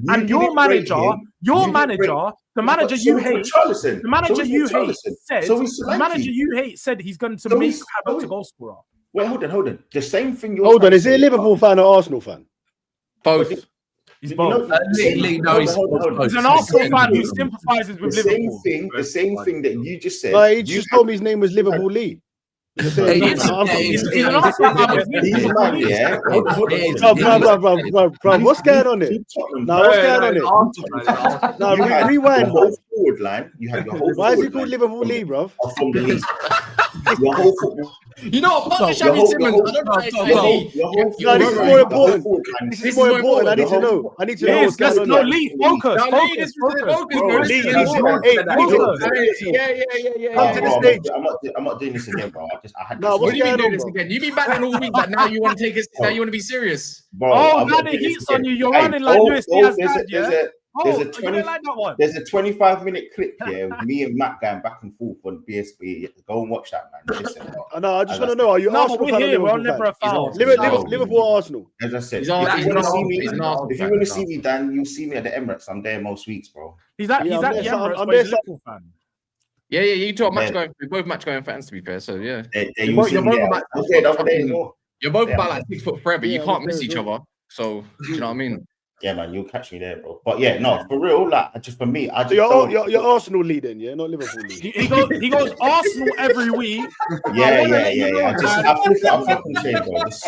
and your manager, the manager you hate said he's going to make Havertz a goal scorer. Wait, hold on. The same thing. Is he a Liverpool fan or Arsenal fan? Both. He's both. He's an Arsenal fan who sympathises with Liverpool. The same thing that you just said. He just told me his name was Liverpool Lee. He's an Arsenal fan. What's going on here? Rewind. Forward line. You have your whole. Why is he called Liverpool Lee, bro? From the league. Your whole football. You know what? Xavi Simmons. This is more important. This is more important. I need to know. What's going on. No, Lee, focus. I'm not doing this again, bro. What do you mean doing this again? You've been battling all week, but now you want to take it. Now you want to be serious. Now the heat's on you. You're running like Luis Diaz. There's a 25-minute clip here of me and Matt going back and forth on BSB. Go and watch that, man. Listen, I just want to know: are you Arsenal fan or Liverpool or Arsenal? As I said, if you want to see me, Dan, you'll see me at the Emirates. I'm there most weeks, bro. He's at the Emirates, but he's a Liverpool fan. Yeah. You two are both match going fans, to be fair. So yeah, you're both about like 6 foot forever. You can't miss each other. So do you know what I mean? Yeah, man, you'll catch me there, bro. But yeah, no, for real, like, just for me, you're Arsenal leading, yeah, not Liverpool leading. He goes Arsenal every week. Yeah. I fucking change, bro. It's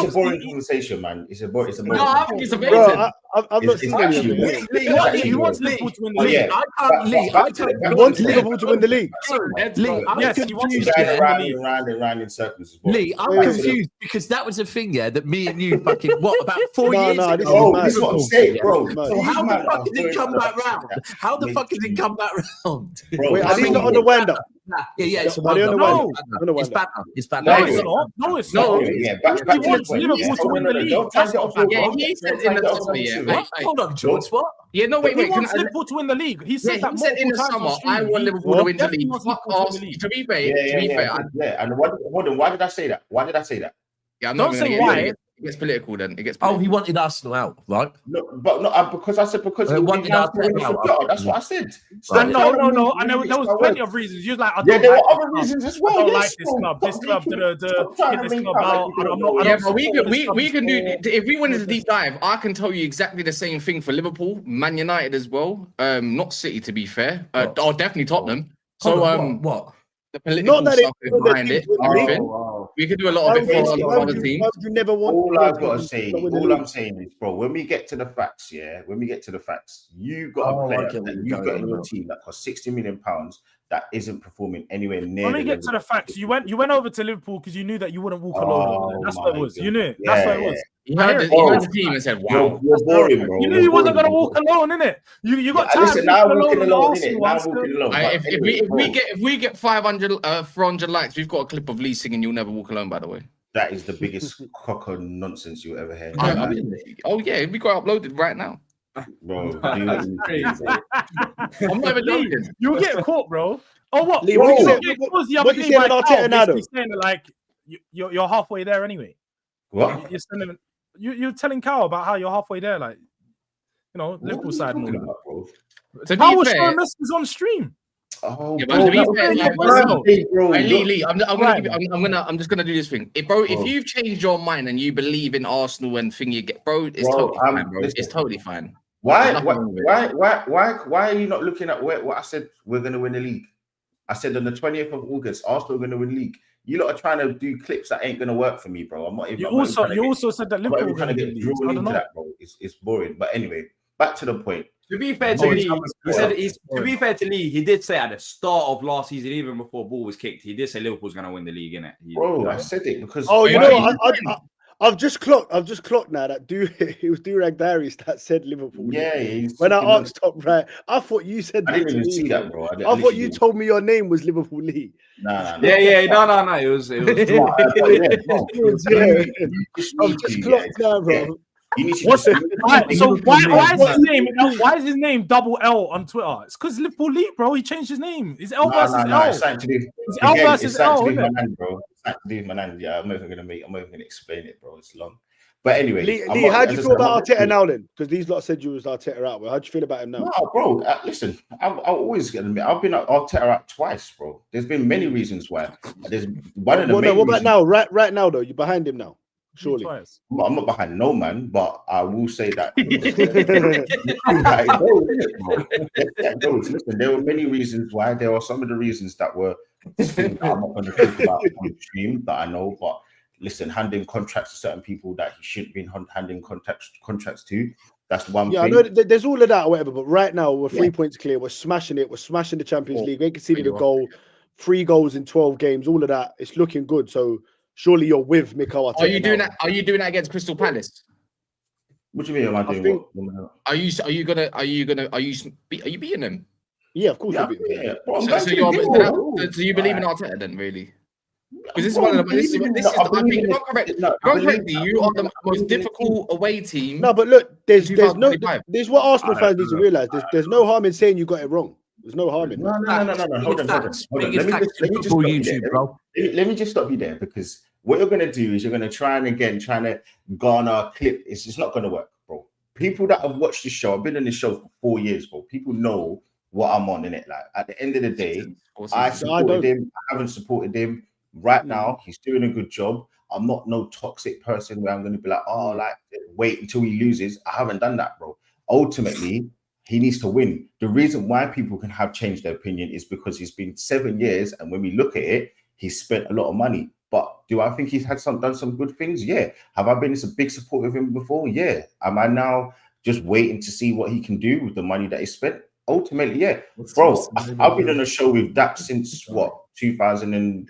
a boring conversation, man. It's a boring. No, I think it's amazing. Bro, I've not seen any of it. He wants Liverpool to win the league. He wants Liverpool to win the league. Yes, he wants to win the league. Round in circles. Lee, I'm confused because that was a thing, yeah, that me and you fucking about 4 years ago. This is what I'm saying, bro. So how the fuck did it come back round? How the fuck did it come back round? Wait, are they not on the wind up? Yeah, it's banner. It's banner. No, it's not. He wants Liverpool to win the league. Yeah, he said in the summer. Hold on, George. What? Yeah, no, wait. He wants Liverpool to win the league. He said that in the summer. I want Liverpool to win the league. Fuck Arsenal. To be fair. Yeah. And hold on. Why did I say that? Yeah, I'm not say why. It gets political then. He wanted Arsenal out, right? No, because I said because he wanted Arsenal out. That's what I said. No. And there was plenty of reasons. You was like, there were other reasons as well. I don't like this club. Hit this club out. Yeah, but we can do. If we went into deep dive, I can tell you exactly the same thing for Liverpool, Man United as well. Not City, to be fair. Or definitely Tottenham. So what? the political that stuff they- behind it. Everything. We could do a lot of it for a lot of other teams. Why would you never want? All I've got to to say, not win the all league? I'm saying is, bro, when we get to the facts, you got a I player get what that you're you've going got in on your about. team that costs £60 million that isn't performing anywhere near. Let me get to the facts. You went over to Liverpool because you knew that you wouldn't walk alone. Over there. That's what it was. God. You knew it. Yeah, That's what it was. You heard the team and said, "Wow." You're boring, bro. You knew You're you wasn't boring, gonna bro. walk alone, innit? You got Yeah, tired listen, now I'm walking walking alone alone, on the innit? Arsenal Now I'm one walking still. alone. But If we get 400 likes, we've got a clip of Lee singing "You'll Never Walk Alone." By the way, that is the biggest cock of nonsense you ever heard. oh yeah, we got uploaded right now, Bro, I'm not even joking. You'll get caught, bro. Oh what? Lee, Bro, what you say- get what- caused the what other you day saying by about Cal, Arteta now, basically though? saying that, like you're halfway there anyway. What? You're sending. You're telling Cal about how you're halfway there, like Liverpool side and all that. To Cal be was fair, showing messages on stream. Oh, yeah, bro, but to be that was fair, my like, birthday, bro. Lee, I'm gonna Right. give you, I'm just gonna do this thing. If you've changed your mind and you believe in Arsenal and thing you get, bro, it's totally fine, bro. listen. It's totally fine. Why There's nothing wrong with it. are you not looking at what I said? We're going to win the league. I said on the 20th of August, Arsenal are going to win the league. You lot are trying to do clips that ain't going to work for me, bro. I'm not even. You I'm not even trying to also said that I'm not Liverpool even were trying to going to get be leagues. I drawn don't into know. that, bro. It's boring. But anyway, back to the point. To be fair to Lee, he did say at the start of last season, even before ball was kicked, he did say Liverpool's going to win the league, innit? Bro, I said it because. Oh, you know what? I've just clocked now that it was Durag Diaries that said Liverpool. Yeah, when I asked top right, I thought you said. I didn't that to even me, see that, bro. I thought you told me your name was Liverpool Lee. Nah. No. It was. I'm just clocked now, bro. You need to What's just, so why is his name double L on Twitter? It's because Liverpool League, bro. He changed his name. It's L versus L. It's something to do. It's L versus L, isn't it? Bro. It's something to do with my nan. Yeah, I'm not even gonna explain it, bro. It's long. But anyway, Lee, how do you feel about Arteta now then? Because these lot said you was Arteta out. How do you feel about him now? No, bro. Listen, I've always get admit I've been Arteta out twice, bro. There's been many reasons why. There's one of the main what about reasons. now? Right now though, you're behind him now. Surely. I'm not behind no man, but I will say that. Listen, there were many reasons why. There are some of the reasons that were things that I'm not going to talk about on the stream that I know. But listen, handing contracts to certain people that he shouldn't be handing contracts to. That's one thing. I know there's all of that or whatever, but right now we're 3 points clear. We're smashing it. We're smashing the Champions League. We conceded a goal, 3 goals in 12 games. All of that. It's looking good. So surely you're with Mikel Arteta. Are you doing that? Are you doing that against Crystal Palace? What do you mean? Am I doing Are you beating them? Yeah, of course. So you believe in Arteta then, really? Because this is one of the. This is. I think if I'm correct, you are the most difficult away team. No, but look, there's what Arsenal fans need to realize. There's no harm in saying you got it wrong. There's no harm in that. No. Hold on. Let me just stop you there because what you're going to do is you're going to try to garner a clip. It's just not going to work, bro. People that have watched this show, I've been in this show for 4 years, bro. People know what I'm on in it. Like at the end of the day, I supported him. I haven't supported him. Right now, he's doing a good job. I'm not no toxic person where I'm going to be like, wait until he loses. I haven't done that, bro. Ultimately, he needs to win. The reason why people can have changed their opinion is because he's been 7 years, and when we look at it, he's spent a lot of money. But do I think he's done some good things? Yeah. Have I been a big supporter of him before? Yeah. Am I now just waiting to see what he can do with the money that he spent? Ultimately, yeah. Bro, I've been on a show with that since 2020.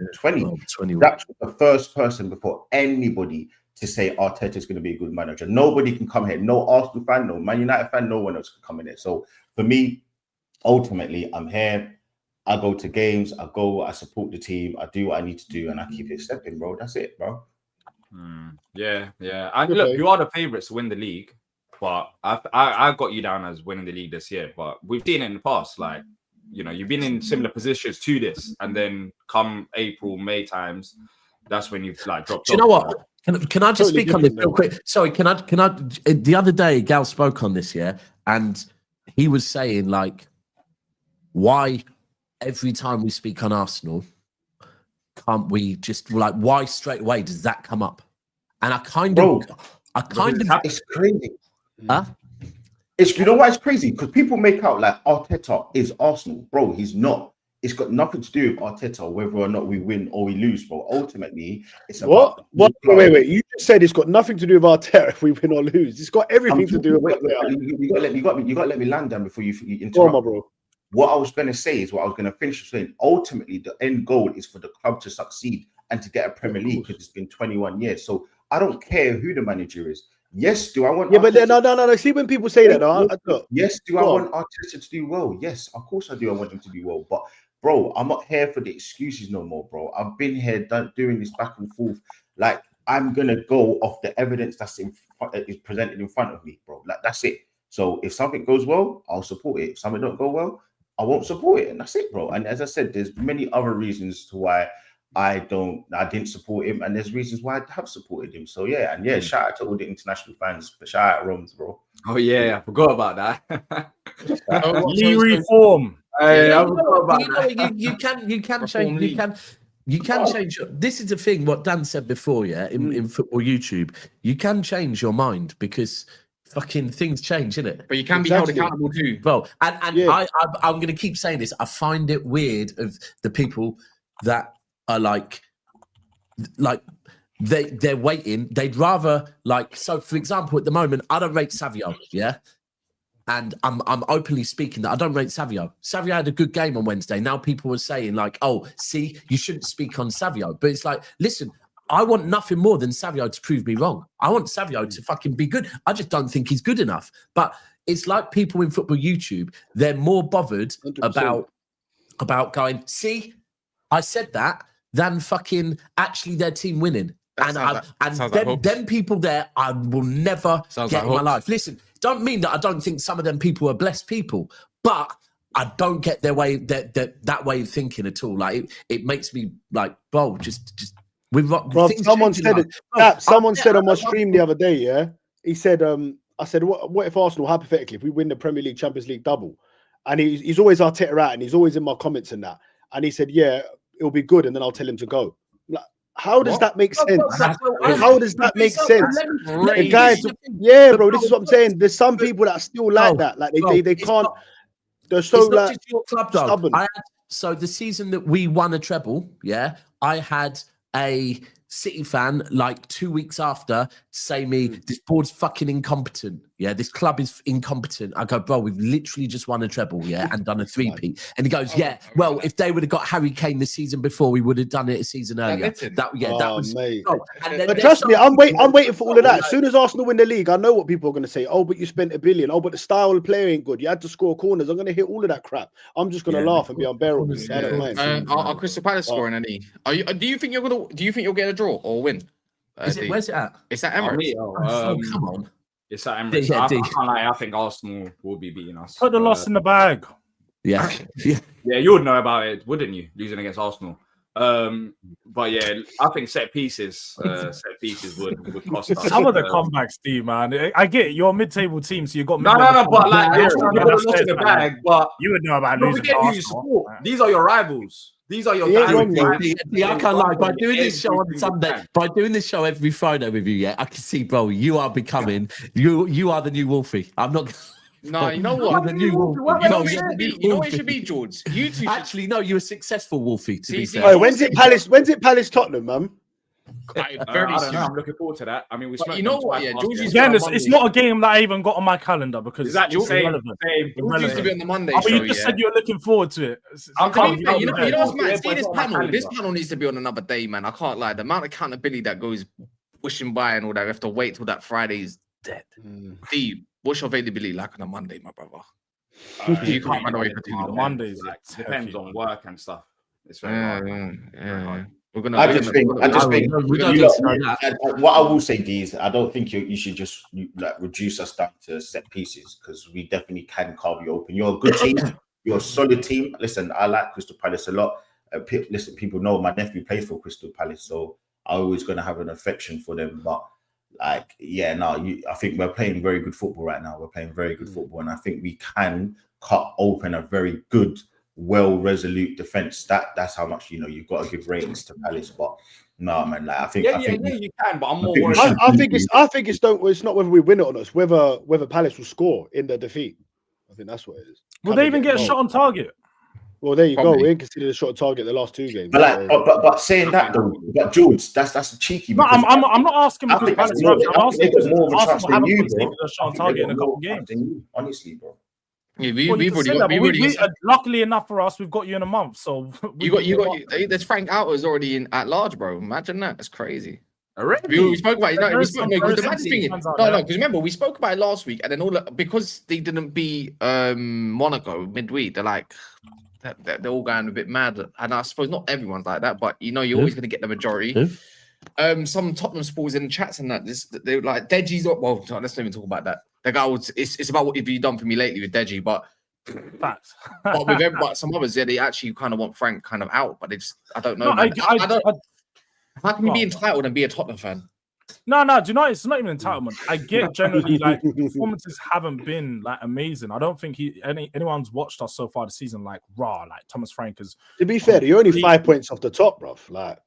That's the first person before anybody to say Arteta is going to be a good manager. Nobody can come here. No Arsenal fan, no Man United fan, no one else can come in here. So for me, ultimately, I'm here. I go to games. I support the team. I do what I need to do, and I keep it stepping, bro. That's it, bro. Yeah. And look, you are the favourites to win the league, but I got you down as winning the league this year. But we've seen it in the past, like you've been in similar positions to this, and then come April, May times, that's when you've dropped. Do you know what? Can I just speak on this real quick? Sorry, can I? The other day, Gal spoke on this, and he was saying why every time we speak on Arsenal, can't we just why straight away does that come up? And I kind of, it's crazy. Huh? You know why it's crazy? Because people make out like Arteta is Arsenal, bro. He's not. it's got nothing to do with Arteta, whether or not we win or we lose, bro. Ultimately, it's about what? Wait. You just said it's got nothing to do with Arteta if we win or lose. It's got everything to do with. You got to let me land down before you interrupt. Go on, my bro. What I was going to say is what I was going to finish saying. Ultimately, the end goal is for the club to succeed and to get a Premier League because it's been 21 years. So I don't care who the manager is. Yes, do I want? Yeah, but no. See, when people say that, yes, do I want Arteta to do well? Yes, of course I do. I want him to do well. But bro, I'm not here for the excuses no more, bro. I've been here doing this back and forth. Like I'm gonna go off the evidence that's is presented in front of me, bro. Like that's it. So if something goes well, I'll support it. If something don't go well, I won't support it, and that's it, bro. And as I said, there's many other reasons to why I didn't support him, and there's reasons why I have supported him. So yeah, shout out to all the international fans, but shout out Roms, bro. Oh yeah, I forgot about that. Lee reform. You can change. You can change. This is the thing. What Dan said before, in football YouTube, you can change your mind because fucking things change, innit? But you can be held accountable too. Well, I'm going to keep saying this. I find it weird of the people that are like they're waiting. They'd rather so. For example, at the moment, I don't rate Savio, and I'm openly speaking that I don't rate Savio. Savio had a good game on Wednesday. Now people are saying oh, see, you shouldn't speak on Savio. But it's like, listen, I want nothing more than Savio to prove me wrong. I want Savio to fucking be good. I just don't think he's good enough. But it's like people in football YouTube, they're more bothered 100%. about going, see, I said that, than fucking actually their team winning. Them people there, I will never get in my life. Listen, don't mean that I don't think some of them people are blessed people, but I don't get their way that way of thinking at all. Like it makes me like, bro, just someone said it. Someone said on my stream the other day, he said, I said, what if Arsenal, hypothetically, if we win the Premier League, Champions League double? And he's always Arteta out, and he's always in my comments and that. And he said, yeah, it'll be good, and then I'll tell him to go. Like, how does that make sense? How does that make sense? The guys, bro, this is what I'm saying. There's some people that are still like that. Like they can't. They're so like stubborn. So the season that we won a treble, I had a City fan 2 weeks after say me, this board's fucking incompetent. This club is incompetent. I go, bro, we've literally just won a treble, and done a three-peat. And he goes, well, if they would have got Harry Kane the season before, we would have done it a season earlier. That was. Mate. But trust me, I'm waiting for all of that. As soon as Arsenal win the league, I know what people are going to say. Oh, but you spent $1 billion. Oh, but the style of play ain't good. You had to score corners. I'm going to hit all of that crap. I'm just going to laugh and be unbearable. I don't mind. Are Crystal Palace scoring any? Do you think you'll get a draw or win? Where's it at? It's at Emirates. Come on. It's at Emirates. I think Arsenal will be beating us. Put the loss in the bag. Yeah, you would know about it, wouldn't you? Losing against Arsenal. But yeah, I think set pieces would cost us. Some of the comebacks, Steve, man. I get it. You're a mid-table team, so you got no. But loss in the bag. But you would know about losing. These are your rivals. These are your guys. I can't lie. By doing this show on Sunday, by doing this show every Friday with you, I can see, bro, you are becoming you are the new Wolfie. I'm not. No, you know what? The new Wolfie. You know what it should be, George. You two actually no. You're a successful Wolfie. To be fair. When's it Palace Tottenham, man? I don't know. I'm looking forward to that. I mean, you know what? Yeah, again, it's not a game that I even got on my calendar because it's actually irrelevant. It used to be on the Monday show. You just said you were looking forward to it. You know what's mad? See, this panel needs to be on another day, man. I can't lie. The amount of accountability that goes pushing by and all that, we have to wait till that Friday is dead. Steve, what's your availability like on a Monday, my brother? You can't run away from Mondays. Depends on work and stuff. It's very hard. I just think. What I will say, D, is I don't think you should just reduce us down to set pieces because we definitely can carve you open. You're a good team. You're a solid team. Listen, I like Crystal Palace a lot. Listen, people know my nephew plays for Crystal Palace, so I'm always going to have an affection for them. But I think we're playing very good football right now. We're playing very good football, and I think we can cut open a very good, well resolute defense. That's how much you've got to give ratings to Palace. But no, man, I think you can. But I'm more worried. I think it's not whether we win it or not. It's whether Palace will score in the defeat. I think that's what it is. Will they even get a shot on target? Well, there you go. Probably. We ain't considered a shot target the last 2 games. But saying that though, but George, that's cheeky. No, I'm not asking because I Palace. think I'm asking because more of a chance Arsenal than haven't you, conceded bro. a shot on target in a couple games. Honestly, bro. Yeah, Well, we've already got. luckily enough for us, we've got you in a month. So There's Frank Outers already in at large, bro. Imagine that. That's crazy. Already? We spoke about it. No, Because remember we spoke about it last week, and then because they didn't beat Monaco midweek, they're like they're all going a bit mad. And I suppose not everyone's like that, but you're always going to get the majority. Some Tottenham supporters in the chats and that they were like Deji's. Well, let's not even talk about that. The guy it's about what have you done for me lately with Deji, but but some others, they actually kind of want Frank kind of out, but they just I don't know. How can you be entitled and be a Tottenham fan? No, do you know it's not even entitlement. I get generally like performances haven't been like amazing. I don't think anyone's watched us so far this season like like Thomas Frank is. To be fair, you're only 5 points off the top, bruv. Like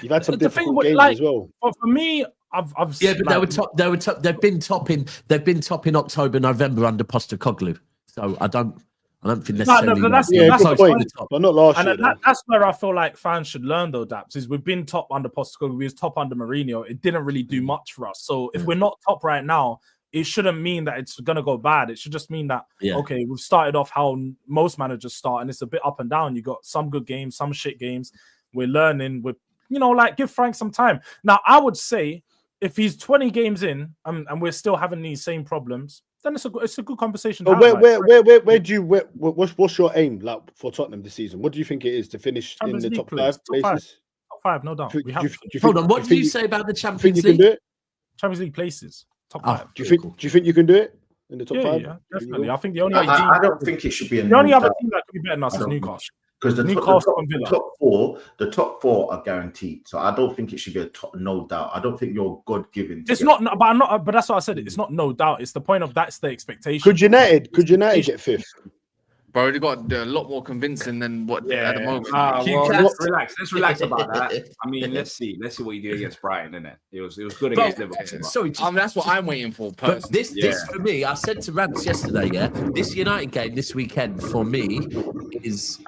you've had some difficult games as well. But for me, I've but they were top. They've been top in October, November under Postecoglou. So I don't think necessarily. No, that's good point. But not last year. That's where I feel like fans should learn though, Daps, is we've been top under Postecoglou, we was top under Mourinho. It didn't really do much for us. So if we're not top right now, it shouldn't mean that it's gonna go bad. It should just mean that okay, we've started off how most managers start, and it's a bit up and down. You got some good games, some shit games. We're learning. We're give Frank some time. Now, I would say if he's 20 games in and we're still having these same problems, then it's a good conversation. What's your aim like for Tottenham this season? What do you think it is to finish in the top 5 places? Top 5, no doubt. Hold on, what did you say about the Champions League? You can do it? Champions League places, top 5. Do you think you can do it in the top 5? Yeah, definitely. I think the only I don't think it should be the only other team that could be better than us is Newcastle. Because the top four are guaranteed, so I don't think it should be no doubt. I don't think you're God given. It's not, but that's what I said. It's not no doubt. It's the point of that's the expectation. Could United get 5th? Bro, already got a lot more convincing than what at the moment. Let's relax about that. I mean, let's see what you do against Brighton, innit? It was good against Liverpool. Sorry, that's what I'm waiting for. But this for me, I said to Rance yesterday, this United game this weekend for me is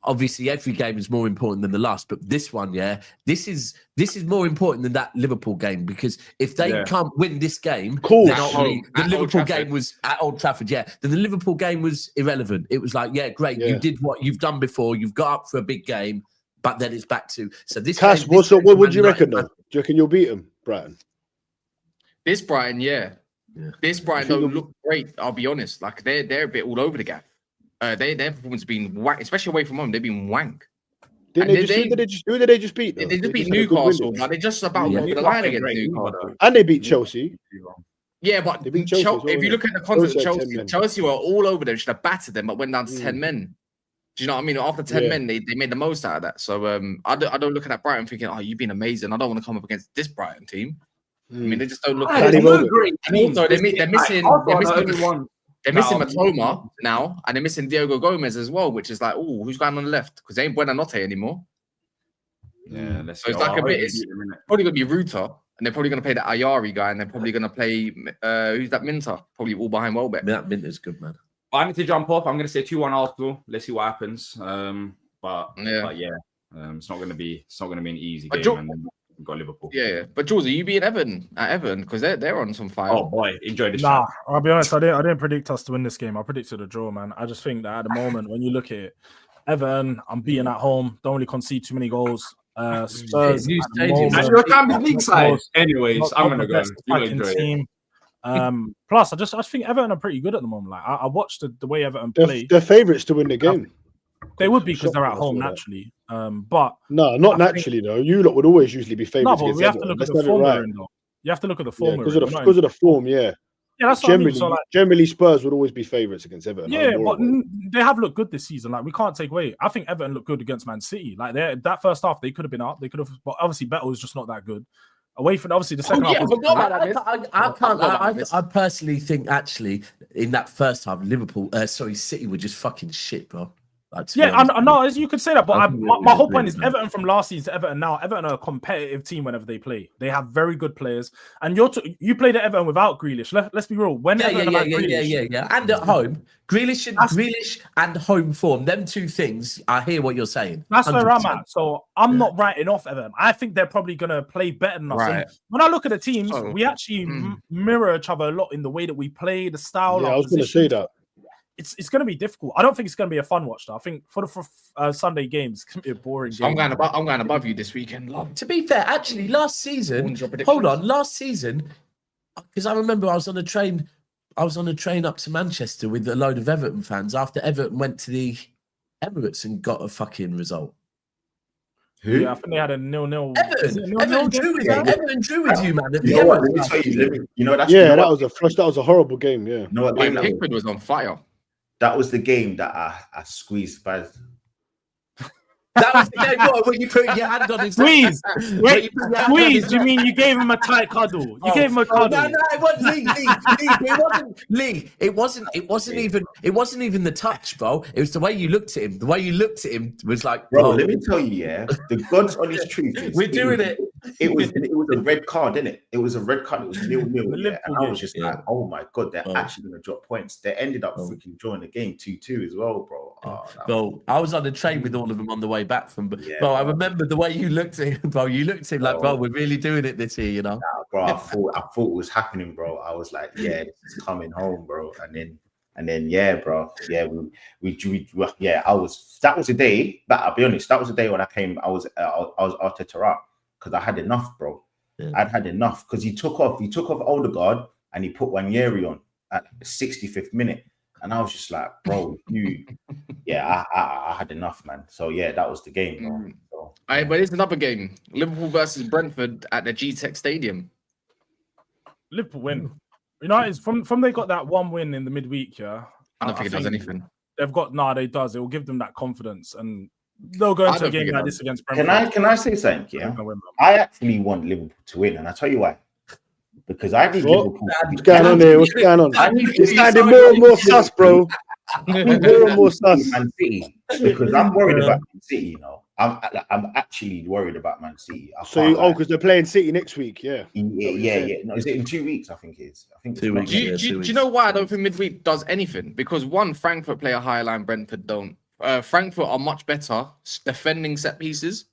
obviously every game is more important than the last, but this one, this is more important than that Liverpool game, because if they can't win this game, then the Liverpool game was at Old Trafford, then the Liverpool game was irrelevant. It was like, great, you did what you've done before, you've got up for a big game, but then it's back to this. Kas, what would you reckon though? Do you reckon you'll beat them, Brighton? This Brighton, this Brighton don't look great. I'll be honest, like they're a bit all over the gap. Their performance has been wank, especially away from home. They've been wank. Who did they just beat? They just beat Newcastle, but they just about over the line against Newcastle. And they beat Chelsea. Yeah, but if you look at the context of Chelsea were all over them. Should have battered them, but went down to 10 men. Do you know what I mean? After 10 men, they made the most out of that. So I don't look at that Brighton thinking, oh, you've been amazing. I don't want to come up against this Brighton team. I mean, they just don't look. And also, they're missing. They're missing Matoma now, and they're missing Diego Gomez as well, which is like, oh, who's going on the left? Because they ain't Buonanotte anymore. Yeah, so it's like a bit. It's probably going to be Ruta, and they're probably going to play that Ayari guy, and they're probably going to play who's that Minter? Probably all behind Welbeck. That Minter's good, man. I need to jump off. I'm going to say 2-1 Arsenal. Let's see what happens. But it's not going to be an easy game. And we've got Liverpool. Yeah. But Jules, are you being Everton because they're on some fire? Oh boy, enjoy this. Nah, I'll be honest. I didn't predict us to win this game. I predicted a draw, man. I just think that at the moment, when you look at it, Everton, I'm beating at home. Don't really concede too many goals. Spurs, and you're a Champions League side. Anyways, I'm gonna go. Team. Plus, I just think Everton are pretty good at the moment. Like I watched the way Everton play. They're favourites to win the game. They would be because they're at home naturally. But no, not naturally though. You lot would always usually be favourites. No, but we have to look at the form though. You have to look at the form because of the form. Yeah, that's generally. Generally, Spurs would always be favourites against Everton. Yeah, but they have looked good this season. Like we can't take away. I think Everton looked good against Man City. Like that first half, they could have been up. They could have, but obviously Beto was just not that good. Away from obviously the second half. I personally think actually in that first half, City were just fucking shit, bro. I know, as you could say that, but my whole point is Everton from last season to Everton now. Everton are a competitive team whenever they play. They have very good players, and you played at Everton without Grealish. Let's be real. When Grealish, and at home, Grealish and home form. Them two things. I hear what you're saying. That's 100%. Where I'm at. So I'm not writing off Everton. I think they're probably gonna play better than us. Right. And when I look at the teams, we actually mirror each other a lot in the way that we play, the style. Yeah, I was going to say that. It's going to be difficult. I don't think it's going to be a fun watch, though. I think for Sunday games, it's going to be a boring game. I'm going above you this weekend. To be fair, actually, last season, because I remember I was on a train up to Manchester with a load of Everton fans after Everton went to the Emirates and got a fucking result. Who? Yeah, I think they had a 0-0. Everton drew with you, man. Let me tell you, that was a flush. That was a horrible game. Yeah. Pickford was on fire. That was the game that I squeezed by. That was the game when you put your hand on his squeeze. Wait, squeeze? You mean you gave him a tight cuddle? You gave him a cuddle. No, it wasn't Lee. It wasn't even the touch, bro. It was the way you looked at him. The way you looked at him was like, bro. Let me tell you, the God's honest truth is we're doing it. It was a red card, didn't it? It was a red card. It was 0-0. Yeah. And I was just like, oh my God, they're actually going to drop points. They ended up freaking drawing the game 2-2 as well, bro. Bro, I was on the train with all of them on the way back from. Bro, I remember the way you looked at him, bro. You looked at him like, bro, we're really doing it this year, you know? Nah, bro, I thought it was happening, bro. I was like, yeah, this is coming home, bro. And then, yeah, bro. Yeah, that was the day, but I'll be honest, that was the day when I was Arteta up. Because I had enough, bro. Yeah. I'd had enough because he took off Odegaard and he put Wanyeri on at the 65th minute. And I was just like, bro, I had enough, man. So yeah, that was the game, bro. So, but it's another game. Liverpool versus Brentford at the G-Tech Stadium. Liverpool win. United from they got that one win in the midweek, I don't think it does anything. They've got it does. It will give them that confidence and they'll go into a game like this against Brentford. Can I say something? Yeah, I actually want Liverpool to win, and I'll tell you why. Because I need Liverpool. What's going on there? What's going on? It's sounding more and more sus, bro. More and more sus. Man City, because I'm worried about Man City. You know, I'm actually worried about Man City. Because they're playing City next week. Yeah. No, is it in 2 weeks? I think it is. I think 2 weeks. Do you know why I don't think midweek does anything? Because one, Frankfurt play a higher line, Brentford don't. Frankfurt are much better defending set pieces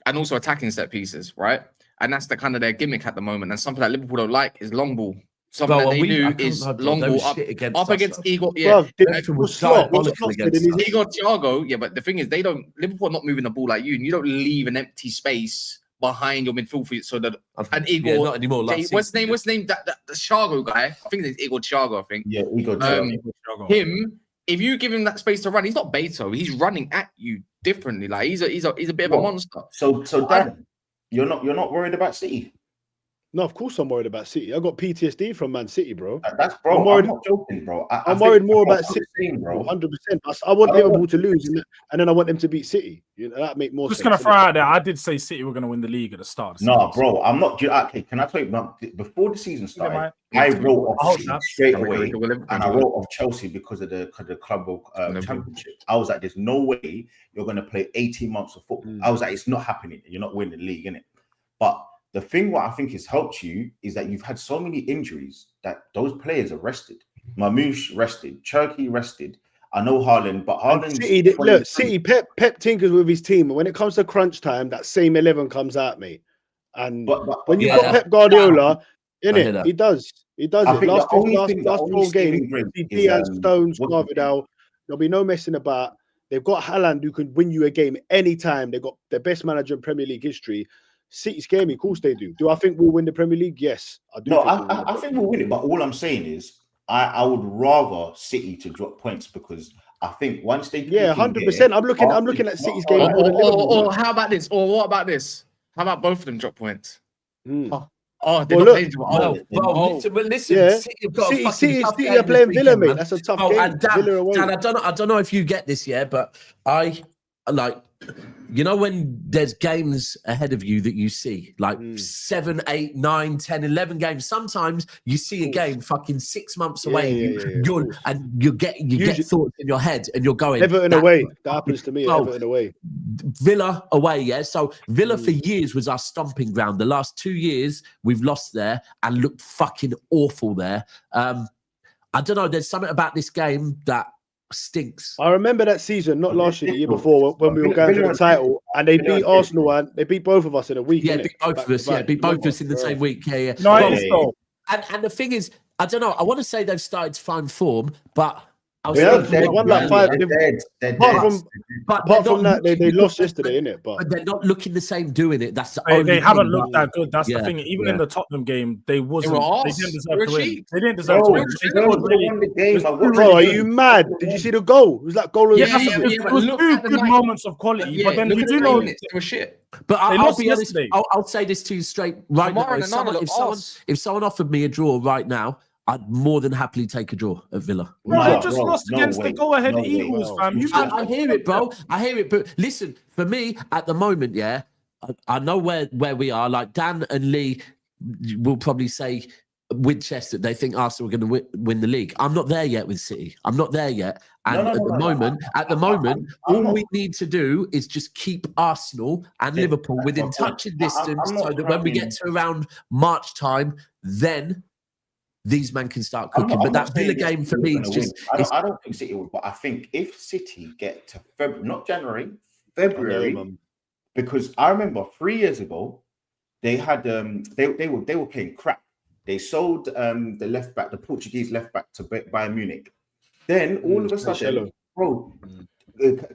and also attacking set pieces, right? And that's the kind of their gimmick at the moment. And something that Liverpool don't like is long ball. Something that they do is long ball up against Igor. Yeah, Igor Thiago. Yeah, but the thing is, Liverpool are not moving the ball like you, and you don't leave an empty space behind your midfield so that and Igor. Not anymore. What's his name? That the Thiago guy. I think it's Igor Thiago. I think. Yeah, Igor Thiago. Him. If you give him that space to run, he's not Beto. He's running at you differently. Like he's a bit of a monster. So Dan, you're not worried about City? No, of course I'm worried about City. I got PTSD from Man City, bro. That's bro. I'm not joking, bro. I'm worried more about City, bro. 100%. I want Liverpool to lose, and then I want them to beat City. You know, that make more sense. Just gonna throw out there. I did say City were gonna win the league at the start. No, bro. I'm not. Okay, can I tell you? Before the season started, I wrote off City straight away, and I wrote off Chelsea because of the club championship. I was like, "There's no way you're gonna play 18 months of football." I was like, "It's not happening. You're not winning the league, innit?" But the thing what I think has helped you is that you've had so many injuries that those players are rested. Mamouche rested, Cherky rested. I know Haaland, but Haaland. City, Pep tinkers with his team, and when it comes to crunch time, that same 11 comes out, mate. And when you've got Pep Guardiola, he does it. Last 4 games, Diaz, Stones, Carvidal. There'll be no messing about. They've got Haaland who can win you a game anytime. They've got the best manager in Premier League history. City scare me. Of course they do. Do I think we'll win the Premier League? Yes, I do. No, I think we'll win it. But all I'm saying is, I would rather City to drop points because I think once they 100%. I'm looking at City's game. Or how about this? Or what about this? How about both of them drop points? Mm. Listen, City are playing Villa, mate. That's a tough game. And Dan, I don't know if you get this, but I like You know when there's games ahead of you that you see, like 7, 8, 9, 10, 11 games. Sometimes you see a game fucking 6 months away, and you get thoughts in your head, and you're going Everton away. That happens to me. Everton away. Villa away, yeah. So Villa for years was our stomping ground. The last 2 years we've lost there and looked fucking awful there. I don't know. There's something about this game that stinks. I remember that season, not last year, the year before, when we were going for the title, and they beat Arsenal and they beat both of us in a week. Yeah, beat both of us. Yeah, beat both of us in the same week. Yeah, yeah. And the thing is, I don't know. I want to say they've started to find form, but apart from that, they lost yesterday, innit? But they're not looking the same doing it. That's they haven't looked that good. That's the thing. Even in the Tottenham game, they didn't deserve to win. They didn't deserve to win. Bro, are you mad? Did you see the goal? It was that goal of the season. It was 2 good moments of quality, but then we do know it was shit. But I'll be honest. I'll say this to you straight right now. If someone offered me a draw right now, I'd more than happily take a draw at Villa. They just lost against the go-ahead Eagles, fam. I hear it, bro. I hear it. But listen, for me, at the moment, yeah, I know where we are. Like Dan and Lee will probably say with chest that they think Arsenal are going to win the league. I'm not there yet with City. I'm not there yet. And at the moment, all we need to do is just keep Arsenal and Liverpool within touching distance so that when we get to around March time, then these men can start cooking. But that Villa game for me is just... I don't think City will, but I think if City get to February, not January, February, because I remember 3 years ago, they had they were playing crap. They sold the left back, the Portuguese left back to Bayern Munich. Then all of a sudden,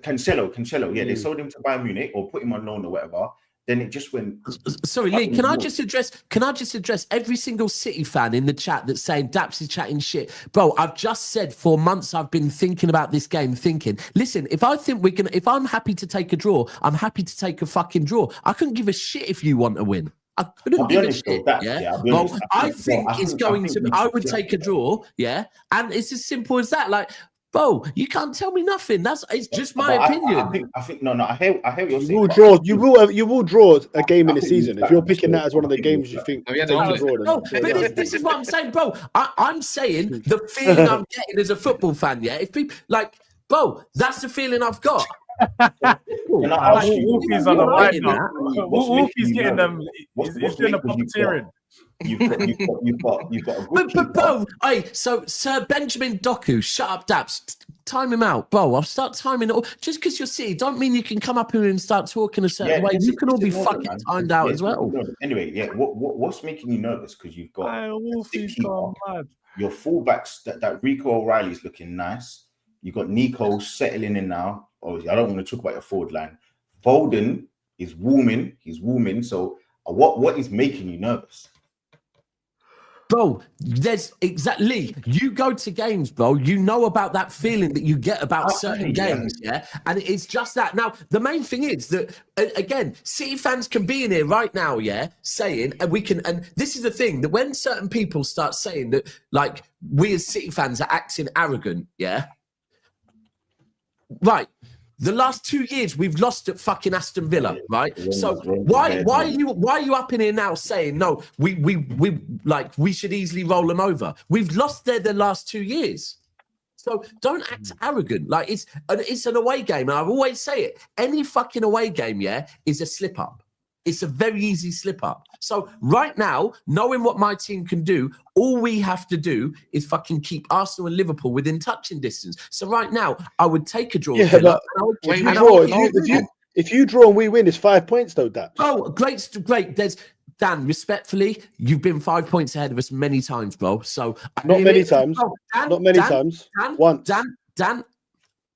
Cancelo, yeah, they sold him to Bayern Munich or put him on loan or whatever. Then it just went. Sorry, Lee. Can I just address every single City fan in the chat that's saying Daps is chatting shit, bro? I've just said for months I've been thinking about this game. Listen, if I'm happy to take a draw, I'm happy to take a fucking draw. I couldn't give a shit if you want to win. I couldn't give a shit. I would take a draw, yeah, and it's as simple as that. Like, bro, you can't tell me nothing. It's just my opinion. I think I hear what you're saying. You will draw a game in the season if you're picking that as one of the games you think. No, but this is what I'm saying, bro. I'm saying the feeling I'm getting as a football fan. Yeah, if people like, bro, that's the feeling I've got. Wolfie's on the right now. Wolfie's getting them. He's doing the puppeteering. You've got a good but bro, hey, so Sir Benjamin Doku, shut up, Daps. Time him out, bro. I'll start timing it all. Just because you're City, don't mean you can come up here and start talking a certain way. You can all be fucking timed out as well. Anyway, yeah. What's making you nervous? Because you've got your fullbacks. That Rico O'Reilly's looking nice. You've got Nico settling in now. Obviously, I don't want to talk about your forward line. Foden is warming. He's warming. So, what is making you nervous? Bro, there's exactly. You go to games, bro. You know about that feeling that you get about certain games, yeah? And it's just that. Now, the main thing is that, again, City fans can be in here right now, yeah, saying, and this is the thing, that when certain people start saying that, like, we as City fans are acting arrogant, yeah? Right. The last 2 years we've lost at fucking Aston Villa, right? So why are you up in here now saying no? We should easily roll them over. We've lost there the last 2 years, so don't act arrogant. Like it's an away game, and I always say it. Any fucking away game, yeah, is a slip up. It's a very easy slip up. So right now, knowing what my team can do, all we have to do is fucking keep Arsenal and Liverpool within touching distance. So right now, I would take a draw. Yeah, but if you draw and we win, it's 5 points though, Dan. Oh, great. There's Dan, respectfully, you've been 5 points ahead of us many times, bro. So not many times. Once. Dan.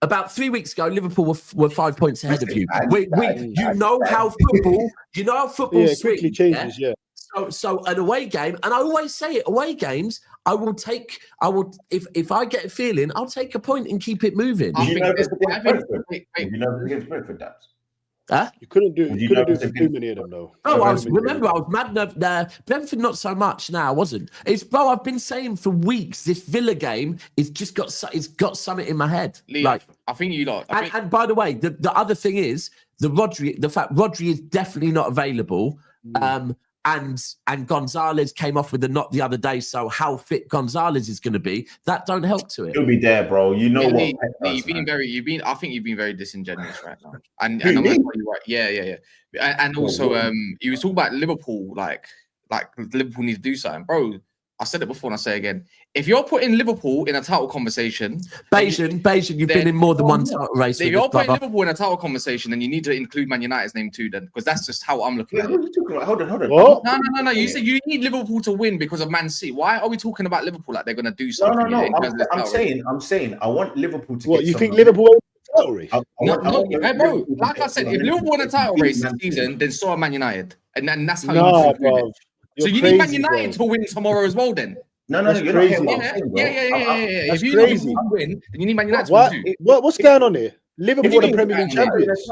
About 3 weeks ago, Liverpool were 5 points ahead of you. You know how football quickly changes. Yeah. So an away game, and I always say it, away games, if I get a feeling, I'll take a point and keep it moving. You know against Brentford, Daps? Huh? You couldn't do too many of them though. Oh, I was mad there. Brentford not so much now, wasn't. Bro, I've been saying for weeks this Villa game it's got something in my head. Lee, like I think you lot. And by the way, the other thing is the fact Rodri is definitely not available. And Gonzalez came off with a knock the other day. So how fit Gonzalez is going to be, that don't help to it. He'll be there, bro. You know what? I think you've been very disingenuous right now. And I'm going to tell you right. Yeah. And also, you was talking about Liverpool, like Liverpool need to do something, bro. I said it before and I say it again. If you're putting Liverpool in a title conversation, Bayesian, you've been in more than one title race. If you're putting Liverpool in a title conversation, then you need to include Man United's name too, then, because that's just how I'm looking at it. What are you talking about? Hold on. What? No. You said you need Liverpool to win because of Man City. Why are we talking about Liverpool like they're going to do something? No. I'm saying I want Liverpool to. What you think Liverpool in the title race? Bro. Like I said, if Liverpool in a title race this season, then so are Man United, and then that's how you do it. So you need Man United to win tomorrow as well, then. No, you're crazy. not. If you crazy. need to win, then you need Man United What? to win too. What's going on here? Liverpool are the Premier League champions.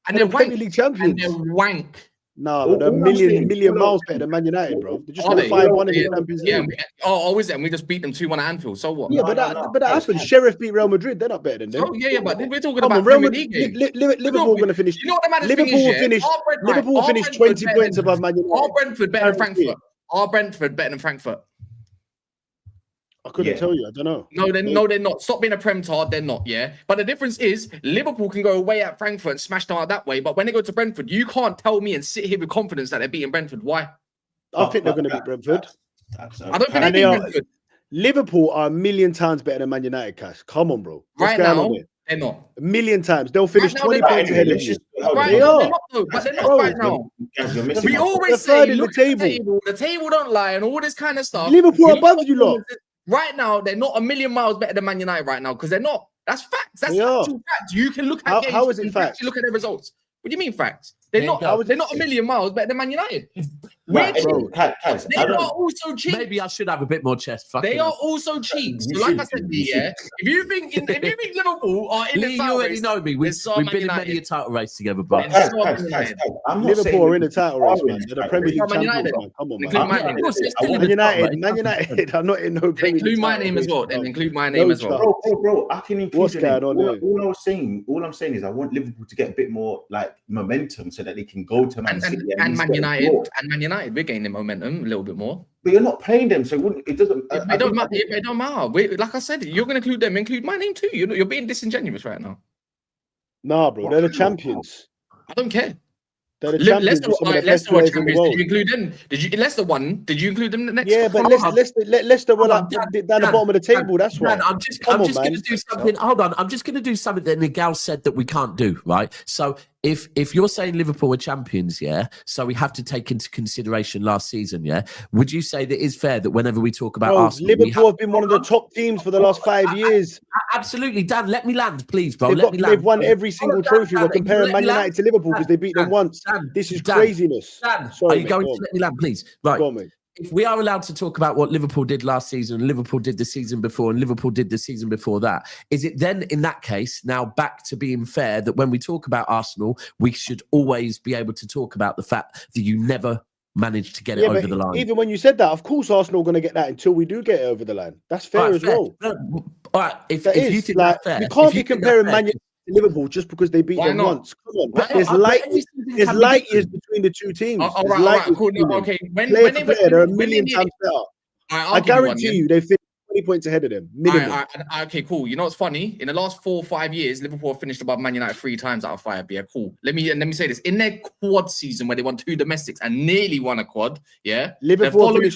And they're Premier League champions. And they're wank. No, but they're a million miles better than Man United, bro. They just won 5-1 in the Champions League. Is it? And we just beat them 2-1 at Anfield. So what? Yeah, but that happened. Sheriff beat Real Madrid. They're not better than them. But we're talking about Premier League game. Liverpool going to finish. You know what the maddest thing is? Liverpool finished 20 points above Man United. Are Brentford better than Frankfurt? Are Brentford better than Frankfurt? I couldn't tell you. I don't know. No, they're not. Stop being a Prem tard. They're not, yeah? But the difference is Liverpool can go away at Frankfurt and smash them out that way. But when they go to Brentford, you can't tell me and sit here with confidence that they're beating Brentford. Why? I think they're going to beat Brentford. I don't think they beat Brentford. Liverpool are a million times better than Man United, Cash. Come on, bro. Right now, they're not. A million times. They'll finish 20 points ahead of you. They are. But they're not right now. We always say, look at the table. The table don't lie and all this kind of stuff. Liverpool above you lot. Right now, they're not a million miles better than Man United right now because they're not. That's facts. That's actual facts. You can look at games. How is it facts? Look at their results. What do you mean facts? They're not a million miles better than Man United. They are also cheap. Maybe I should have a bit more chest. They are also cheap. So like I said, if you think Liverpool are in the title race, you already know me. We've been in many a title race together, but Liverpool are in the title race, man. They're the Premier League champions, man. Come on, man. Man United are not in no Premier League. Include my name as well. Then include my name as well. Bro, I can include. What's going on there? All I'm saying is I want Liverpool to get a bit more like momentum so that they can go to Man City and Man United. We're gaining momentum a little bit more. But you're not playing them, so it doesn't. It don't matter. Like I said, you're going to include them. Include my name too. You're being disingenuous right now. Nah, bro, they're the champions. I don't care. They're the champions. Leicester were champions. Did you include them? Leicester won? Did you include them the next? Yeah, but Leicester were like down the bottom of the table. That's why. I'm just going to do something. Hold on. I'm just going to do something that Nigel said that we can't do. Right. So if you're saying Liverpool were champions, so we have to take into consideration last season, would you say that it's fair that whenever we talk about Arsenal, Liverpool have been one of the top teams for the last 5 years? Absolutely, Dan. Let me land, please, bro. They've won every single trophy. We're comparing Man United to Liverpool because they beat them once. This is craziness. Dan, are you going to let me land, please? Right. Go on, mate. If we are allowed to talk about what Liverpool did last season, Liverpool did the season before, and Liverpool did the season before that, is it then in that case now back to being fair that when we talk about Arsenal, we should always be able to talk about the fact that you never managed to get it over the line? Even when you said that, of course Arsenal are going to get that until we do get it over the line. That's fair as well. All right, if you think that's fair, you can't be comparing Man United to Liverpool just because they beat them once. Come on, there's light years between the two teams. Okay, they're a million times better. I guarantee you, they finished 20 points ahead of them. Minimum. Okay, cool. You know what's funny? In the last 4 or 5 years, Liverpool have finished above Man United 3 times out of 5. Yeah, cool. Let me say this: in their quad season, where they won 2 domestics and nearly won a quad, Liverpool the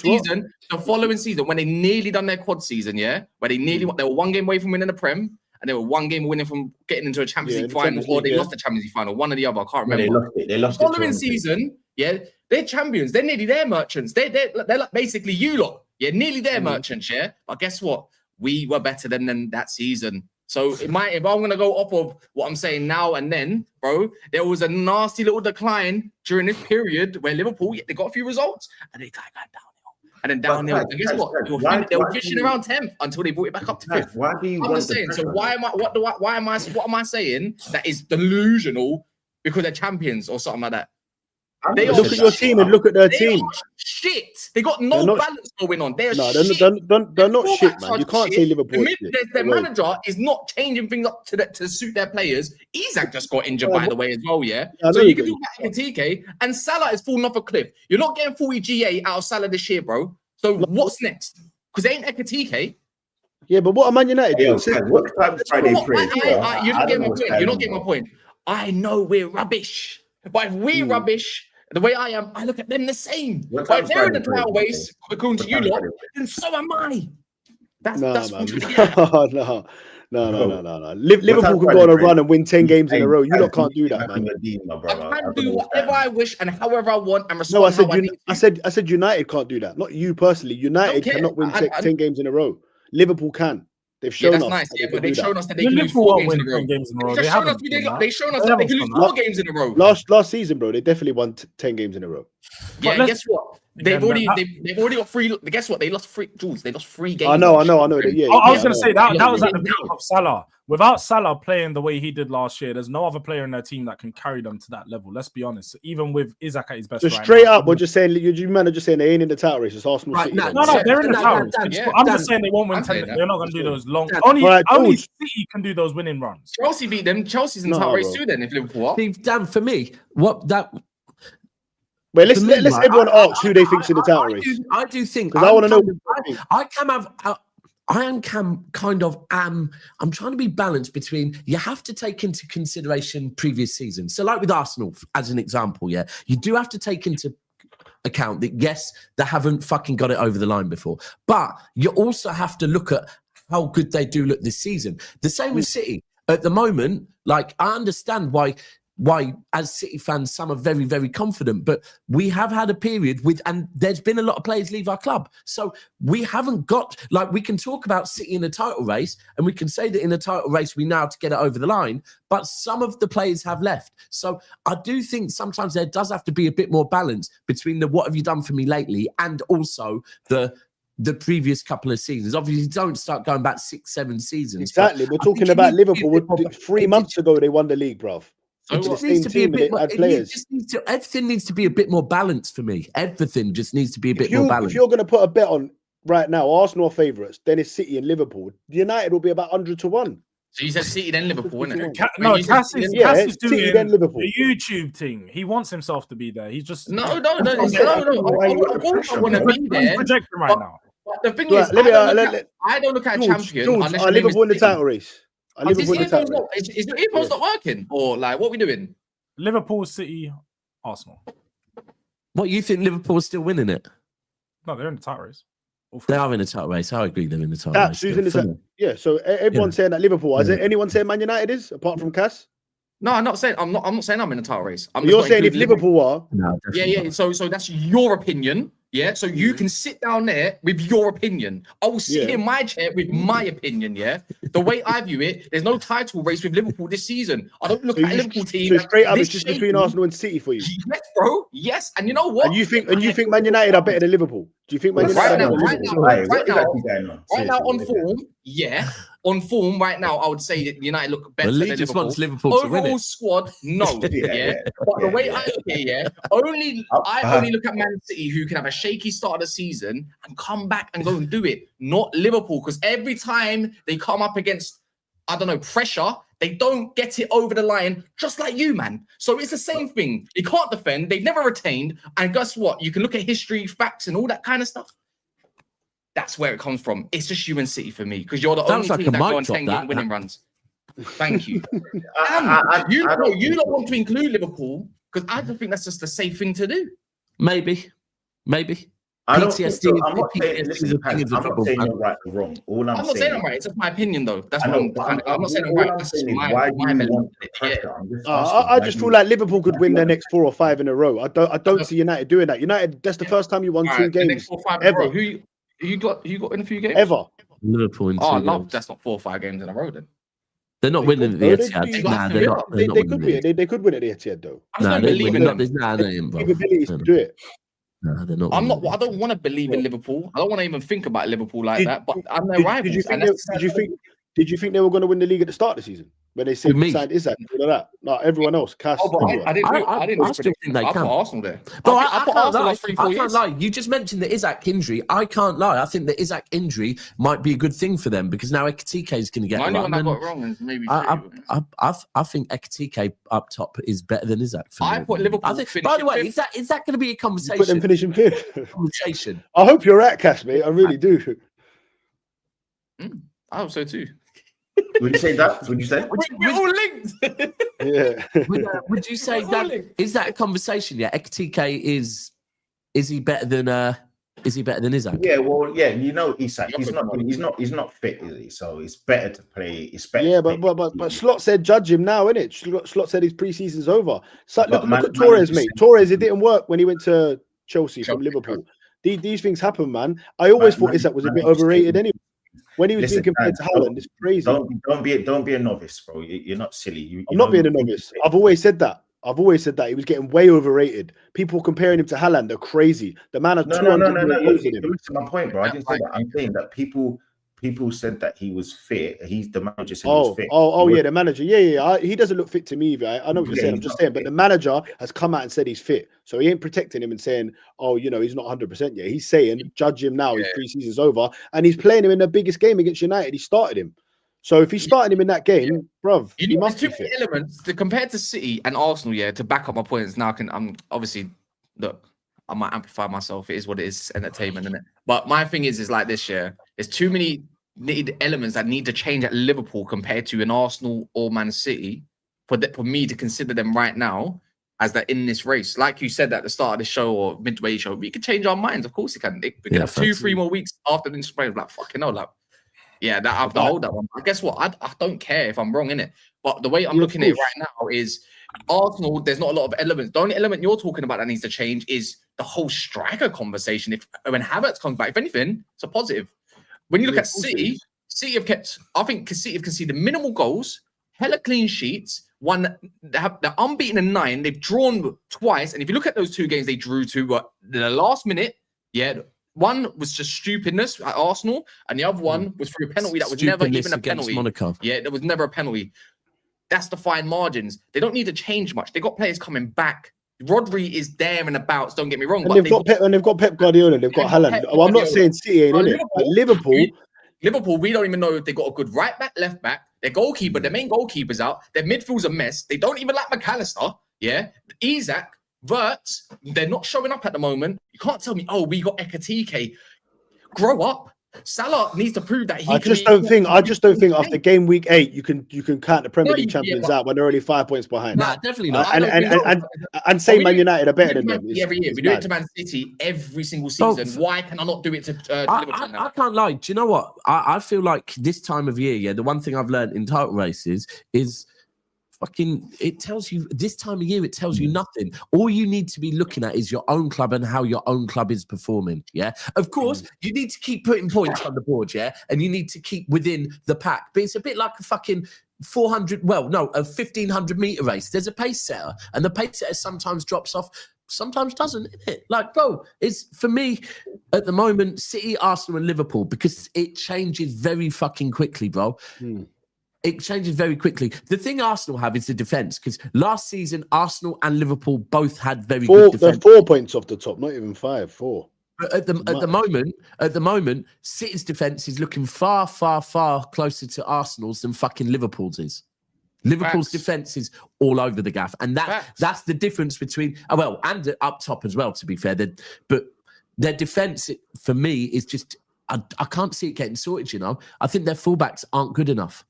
following season, when they nearly done their quad season, where they nearly they were 1 game away from winning the Prem. And they were 1 game winning from getting into a Champions League final, or they lost the Champions League final, one or the other. I can't remember. They lost the following season. They're champions. They're nearly their merchants. They're like basically you lot. Nearly their merchants. But guess what? We were better than them that season. So if I'm gonna go off of what I'm saying now and then, bro, there was a nasty little decline during this period where Liverpool they got a few results and they got down. And then downhill. And guess what? They were fishing around 10th until they brought it back up to 5th. Why do you? I'm just saying. So what am I saying that is delusional because they're champions or something like that? They look at your team and look at their team. Shit. They got no balance going on. They're shit. They're not shit, man. You can't say Liverpool. Their manager is not changing things up to suit their players. Isak just got injured, by the way, as well, yeah? So you can talk about Ekitike, and Salah is falling off a cliff. You're not getting 40 GA out of Salah this year, bro. So what's next? Because they ain't Ekitike. Yeah, but what are Man United doing? What time Friday praise? You're not getting my point. You're not getting my point. I know we're rubbish. But if we're rubbish, the way I am, I look at them the same. But if they're in the title race, according to you lot, then so am I. That's no. Liverpool can go on a run and win 10 games in a row. You lot can't do that, man. I can do whatever I wish and however I want and respond. No, I said United can't do that. Not you personally. United cannot win 10 games in a row. Liverpool can. They've shown us. That's nice. Yeah, but they've shown us that they can lose 4 games in a row. They've shown us that they can lose 4 games in a row. Last season, bro, they definitely won 10 games in a row. Yeah, and guess what? They've already got 3. Guess what? They lost 3. Jules, they lost 3 games. I know. Yeah, I was going to say that was at the peak of Salah. Without Salah playing the way he did last year, there's no other player in their team that can carry them to that level. Let's be honest. Even with Isak at his best, so straight up, we're just saying you man are just saying they ain't in the title race. It's Arsenal. Right, no, they're in the title race. I'm just saying they won't win 10. They're not going to do those long. Only City can do those winning runs. Chelsea beat them. Chelsea's in the title race too. Then if Liverpool are. Dan, for me, what that. Well, let's everyone ask who they think's in the title race. I do think. I want to know. I'm trying to be balanced between, you have to take into consideration previous seasons. So like with Arsenal, as an example, yeah, you do have to take into account that, yes, they haven't fucking got it over the line before. But you also have to look at how good they do look this season. The same with City. At the moment, like, I understand why as City fans some are very, very confident, but we have had a period and there's been a lot of players leave our club, so we haven't got, like, we can talk about City in a title race and we can say that in a title race we know how to get it over the line, but some of the players have left. So I do think sometimes there does have to be a bit more balance between the what have you done for me lately and also the previous couple of seasons. Obviously, don't start going back 6-7 seasons. Exactly. We're talking about Liverpool. 3 months ago they won the league, bruv. Everything needs to be a bit more balanced for me. Everything just needs to be a bit more balanced. If you're going to put a bet on right now, Arsenal are favourites, then it's City and Liverpool. United will be about 100-1. So you said City then Liverpool, isn't it? Kas is doing then Liverpool. The YouTube thing. He wants himself to be there. He's just no. Of course I want to be there. Projecting right now. But the thing is, I don't look at a champion. Are Liverpool in the title race? Is the earphones not working, or like what are we doing? Liverpool, City, Arsenal. What, you think Liverpool's still winning it? No, they're in the title race. They are in the title race. I agree, they're in the title race. Yeah, so everyone's saying that Liverpool. Is there anyone saying Man United is apart from Kas? No, I'm not saying I'm not saying I'm in the title race. You're saying if Liverpool are? No, yeah. So that's your opinion. Yeah, so you can sit down there with your opinion. I will sit in my chair with my opinion. Yeah, the way I view it, there's no title race with Liverpool this season. I don't look at a Liverpool team. So straight up, it's just between Arsenal and City for you. Yes, bro. Yes, and you know what? And you think Man United are better than Liverpool? Do you think Man United right now on form? Yeah. On form right now, I would say that United look better than Liverpool. Just wants Liverpool to win it. Overall squad, no. But the way I look at it, I only look at Man City, who can have a shaky start of the season and come back and go and do it. Not Liverpool, because every time they come up against, I don't know, pressure, they don't get it over the line, just like you, man. So it's the same thing. They can't defend. They've never retained. And guess what? You can look at history, facts, and all that kind of stuff. That's where it comes from. It's just you and City for me, because you're the only team that go on 10-game winning runs. Thank you. You don't want to include Liverpool, because I don't think that's just a safe thing to do. Maybe. I don't think so. I'm not saying you're right or wrong. I'm not saying I'm right. It's just my opinion, though. That's what I'm not saying I'm right. I just feel like Liverpool could win their next 4 or 5 in a row. I don't see United doing that. United, that's the first time you won 2 games ever. Who you got in a few games? Ever. Liverpool in 2 games. That's not 4 or 5 games in a row then. They're not winning at the Etihad. Nah, they're not. They could win at the Etihad though. I don't believe in them. Capabilities to do it. No, they're not. I don't want to believe in Liverpool. I don't want to even think about Liverpool like that. But I'm their rivals. Did you think they were going to win the league at the start of the season? when they signed Isaac, all of that. No, everyone else. Kas. I still think they I can. put Arsenal there. But I put Arsenal last 3-4 I years. can't lie. You just mentioned the Isaac injury. I can't lie. I think the Isaac injury might be a good thing for them because now Ekitike is going to get The only a run. one I got wrong is maybe. I think Ekitike up top is better than Isaac. I put Liverpool. By the way, is that going to be a conversation? Put them finishing fifth. Conversation. I hope you're right, Kas, mate. I really do. I hope so too. Would you say that? Would you say? We're all linked. Yeah. Would you say that is that a conversation? Yeah, Ekitike is he better than Isaac? Yeah, well, yeah, you know, Isak, he's not fit, is he? So it's better to play. It's better. Yeah, but Slot said judge him now, innit? Slot said his preseason's over. So look at Torres, mate. Torres, it didn't work when he went to Chelsea from Liverpool. These things happen, man. I always thought Isak was a bit overrated anyway. When he was being compared to Haaland, it's crazy. Don't be a novice, bro. You're not silly. I'm not being a novice. I've always said that. He was getting way overrated. People comparing him to Haaland are crazy. The man has 200 goals in him. Listen to my point, bro. I didn't say that. I'm saying that people said that he was fit. The manager said he was fit. Yeah, the manager. Yeah. He doesn't look fit to me either. I know what you're saying. I'm just saying, but the manager has come out and said he's fit. So he ain't protecting him and saying, he's not 100% yet. He's saying, judge him now. His preseason's over. And he's playing him in the biggest game against United. He started him. So if he's starting him in that game, bruv, he must be fit. Elements compared to City and Arsenal, to back up my points. Now I'm obviously, look, I might amplify myself. It is what it is. It's entertainment, isn't it? But my thing is like this year, there's too many needed elements that need to change at Liverpool compared to an Arsenal or Man City for me to consider them right now as they're in this race. Like you said at the start of the show or midway show, we could change our minds. Of course, we can. We can have 2-3 more weeks after the spray. Like fucking hell, like I have to hold that one. But guess what? I don't care if I'm wrong in it. But the way I'm looking at it right now is Arsenal. There's not a lot of elements. The only element you're talking about that needs to change is the whole striker conversation. When Havertz comes back, if anything, it's a positive. When you look at City have kept, I think City have conceded minimal goals, hella clean sheets, they're unbeaten in 9, they've drawn twice, and if you look at those 2 games they drew to the last minute, one was just stupidness at Arsenal, and the other one was for a penalty that was never even a penalty. Monaco. Yeah, there was never a penalty. That's the fine margins. They don't need to change much. They got players coming back. Rodri is there and about. Don't get me wrong. And they've got Pep Guardiola. They've got Haaland. I'm not saying City ain't in it. But Liverpool, we don't even know if they got a good right back, left back. Their goalkeeper, their main goalkeeper's out. Their midfield's a mess. They don't even like McAllister. Yeah, Isaac, Wirtz, they're not showing up at the moment. You can't tell me, we got Ekitike. Grow up. Salah needs to prove that he. I just don't think after game week 8 you can count the Premier League champions out when they're only 5 points behind. Nah, definitely not. And say Man United are better than them. Every year we do it to Man City every single season. Why can I not do it to Liverpool now? I can't lie. Do you know what? I feel like this time of year, the one thing I've learned in title races is it tells you this time of year, it tells you nothing. All you need to be looking at is your own club and how your own club is performing. Yeah. Of course, you need to keep putting points on the board. Yeah. And you need to keep within the pack. But it's a bit like a fucking 1,500 meter race. There's a pace setter, and the pace setter sometimes drops off, sometimes doesn't, isn't it? Like, bro, it's for me at the moment, City, Arsenal, and Liverpool, because it changes very fucking quickly, bro. It changes very quickly. The thing Arsenal have is the defense, because last season Arsenal and Liverpool both had very good defense. They're 4 points off the top, not even 5. 4. But at the moment, City's defense is looking far, far, far closer to Arsenal's than fucking Liverpool's is. Liverpool's defense is all over the gaff, and that's the difference between and up top as well. To be fair, but their defense for me is just I can't see it getting sorted. I think their fullbacks aren't good enough.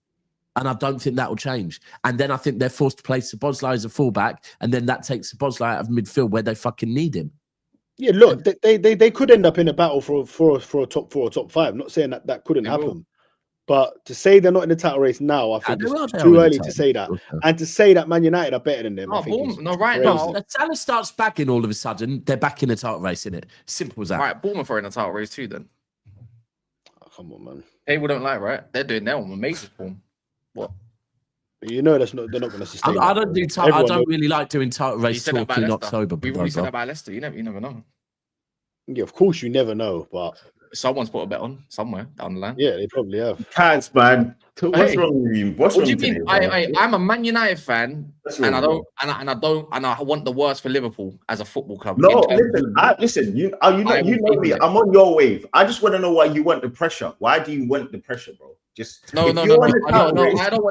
And I don't think that will change. And then I think they're forced to play Szoboszlai as a fullback, and then that takes Szoboszlai out of midfield where they fucking need him. Yeah, look, they could end up in a battle for a top 4 or top 5. I'm not saying that couldn't happen, but to say they're not in the title race now, I think it's too early to say that. And to say that Man United are better than them, I think now. Salah starts backing all of a sudden, they're back in the title race, innit? Simple as that. Right, Bournemouth are in the title race too. Then, come on, man. People don't like, right? They're doing their own amazing form. What? They're not going to sustain. I don't do. I don't really like doing title race talk in October. We've already said that about Leicester. You never know. Yeah, of course you never know, but Someone's put a bet on somewhere down the line. Yeah, they probably have. Cats, man. What's wrong with you? What's What wrong do you today, mean? bro? I'm a Man United fan, What's and wrong, I want the worst for Liverpool as a football club. No, listen. You know me. I'm on your wave. I just want to know why you want the pressure. Why do you want the pressure, bro? Just no. I don't want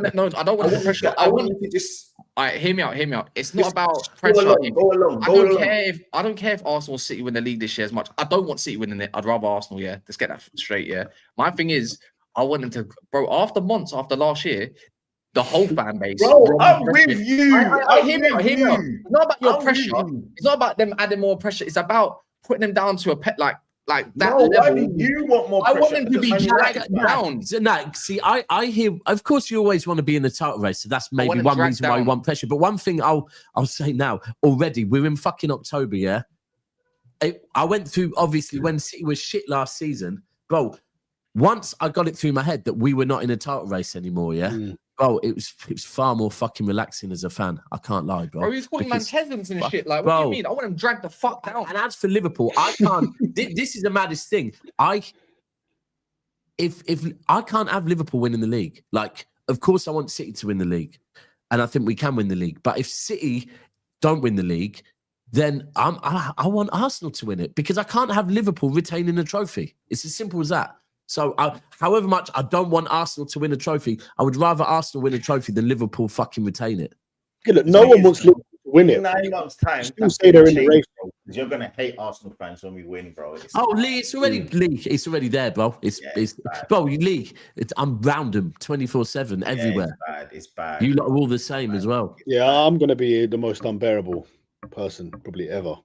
it. No, I don't want the pressure. I want you to just. All right, hear me out. It's not about pressure. Go along. I don't care if Arsenal or City win the league this year as much. I don't want City winning it. I'd rather Arsenal. Yeah, let's get that straight. Yeah, my thing is, I want them to, bro. After last year, the whole fan base. Bro, I'm with you. Hear me out. It's not about your pressure. It's not about them adding more pressure. It's about putting them down to a pet like that level. Why do you want more pressure? I want them to be dragged down. No, see, I hear. Of course, you always want to be in the title race, so that's maybe one reason why you want pressure. But one thing I'll say now already, we're in fucking October, yeah. I went through obviously when City was shit last season, bro. Once I got it through my head that we were not in a title race anymore, yeah. Bro, it was far more fucking relaxing as a fan. I can't lie, bro. Bro, he's calling man peasants and shit. Like, what do you mean? I want him dragged the fuck down. And as for Liverpool, I can't. This is the maddest thing. If I can't have Liverpool winning the league, like, of course I want City to win the league, and I think we can win the league. But if City don't win the league, then I want Arsenal to win it because I can't have Liverpool retaining the trophy. It's as simple as that. So, however much I don't want Arsenal to win a trophy, I would rather Arsenal win a trophy than Liverpool fucking retain it. Okay, look, no one wants Liverpool to win it. 9 months' time, still say they're in the race, bro. You're gonna hate Arsenal fans when we win, bro. Lee, it's already Lee. It's already there, bro. It's bro, Lee. I'm round them 24/7 everywhere. It's bad. You lot are all the same as well. Yeah, I'm gonna be the most unbearable person probably ever.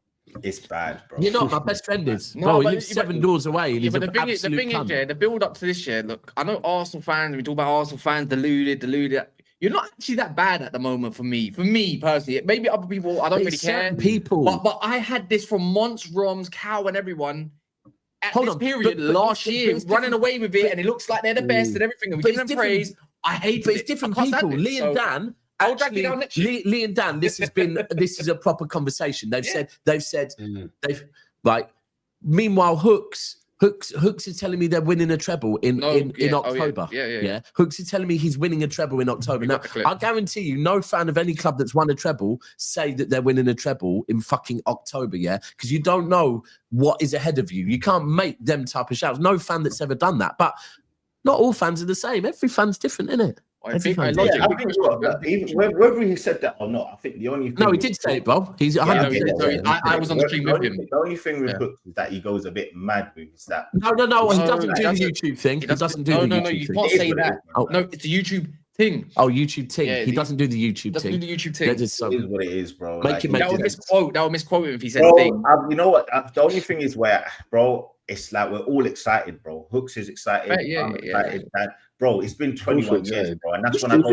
It's bad, bro. You're not. My best friend is. No, he lives 7 doors away. And but the thing is, the build up to this year. Look, I know Arsenal fans. We talk about Arsenal fans deluded. You're not actually that bad at the moment for me. For me personally, maybe other people. I don't really care. People, but I had this from Mons, Roms, Cow, and everyone. At this period last year, running away with it, and it looks like they're the best and everything. And we give them praise. I hate it. But it's different people. Lee and Dan. Actually, Lee and Dan, this is a proper conversation. They've said meanwhile, Hooks is telling me they're winning a treble in October. Yeah. Hooks is telling me he's winning a treble in October. Now, I guarantee you, no fan of any club that's won a treble say that they're winning a treble in fucking October, yeah? Because you don't know what is ahead of you. You can't make them type of shouts. No fan that's ever done that. But not all fans are the same. Every fan's different, isn't it? I think whether he said that or not, I think the only thing he did say it, bro. He's 100%. I was on the stream with him. The only thing with Hooks is that he goes a bit mad with is that. No. He doesn't do the YouTube thing. He doesn't do the YouTube thing. No, you can't say that. No, it's a YouTube thing. Oh, YouTube thing. He doesn't do the YouTube thing. Doesn't do the YouTube thing. It is what it is, bro. That would misquote him if he said thing. You know what? The only thing is where, bro, it's like we're all excited, bro. Hooks is excited. I'm excited. Bro, it's been 21 years, bro. And that's when I go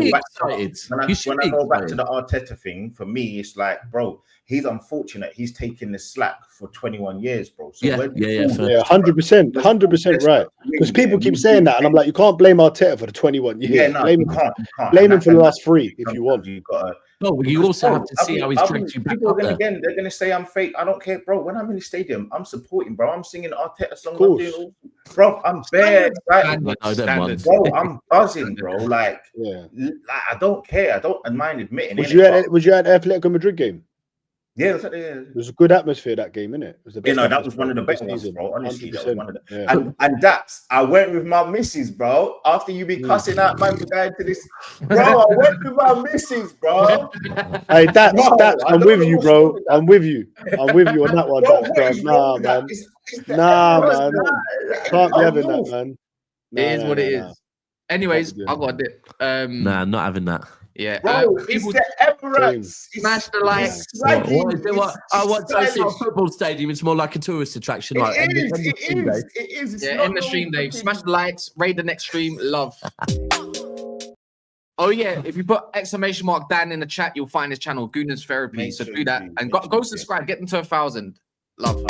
back to the Arteta thing. For me, it's like, bro, he's unfortunate. He's taking the slack for 21 years, bro. So 100% right. Because people keep saying that, and I'm like, you can't blame Arteta for the 21 years. Yeah, no, blame him for the last 3 if you want. You gotta. No, you also have to see how he's dragged you back up there. They're gonna say I'm fake. I don't care, bro. When I'm in the stadium, I'm supporting, bro. I'm singing Arteta songs. Bro, I'm bare excited. Bro, I'm buzzing, bro. Like, I don't care. I don't mind admitting. Was you at the Atletico Madrid game? Yeah, it was a good atmosphere that game, innit? It was the best. That was one of the best ones, bro. Honestly, that was one of the. And that's I went with my missus, bro. After you be cussing out man for going to this, bro. I went with my missus, bro. Hey, that's I'm with you, bro. I'm with you on that one, bro. Nah, man. Can't be having that, man. It is what it is. Anyways, I got it. Nah, not having that. Yeah, bro, it's the Emirates. Smash the lights. What it's not a football stadium. It's more like a tourist attraction. It is. Yeah, end the stream, Dave. Smash the lights. Raid the next stream. Love. Oh yeah, if you put ! Dan in the chat, you'll find his channel, Gooners Therapy. So do that and go subscribe. Get them to 1,000. Love.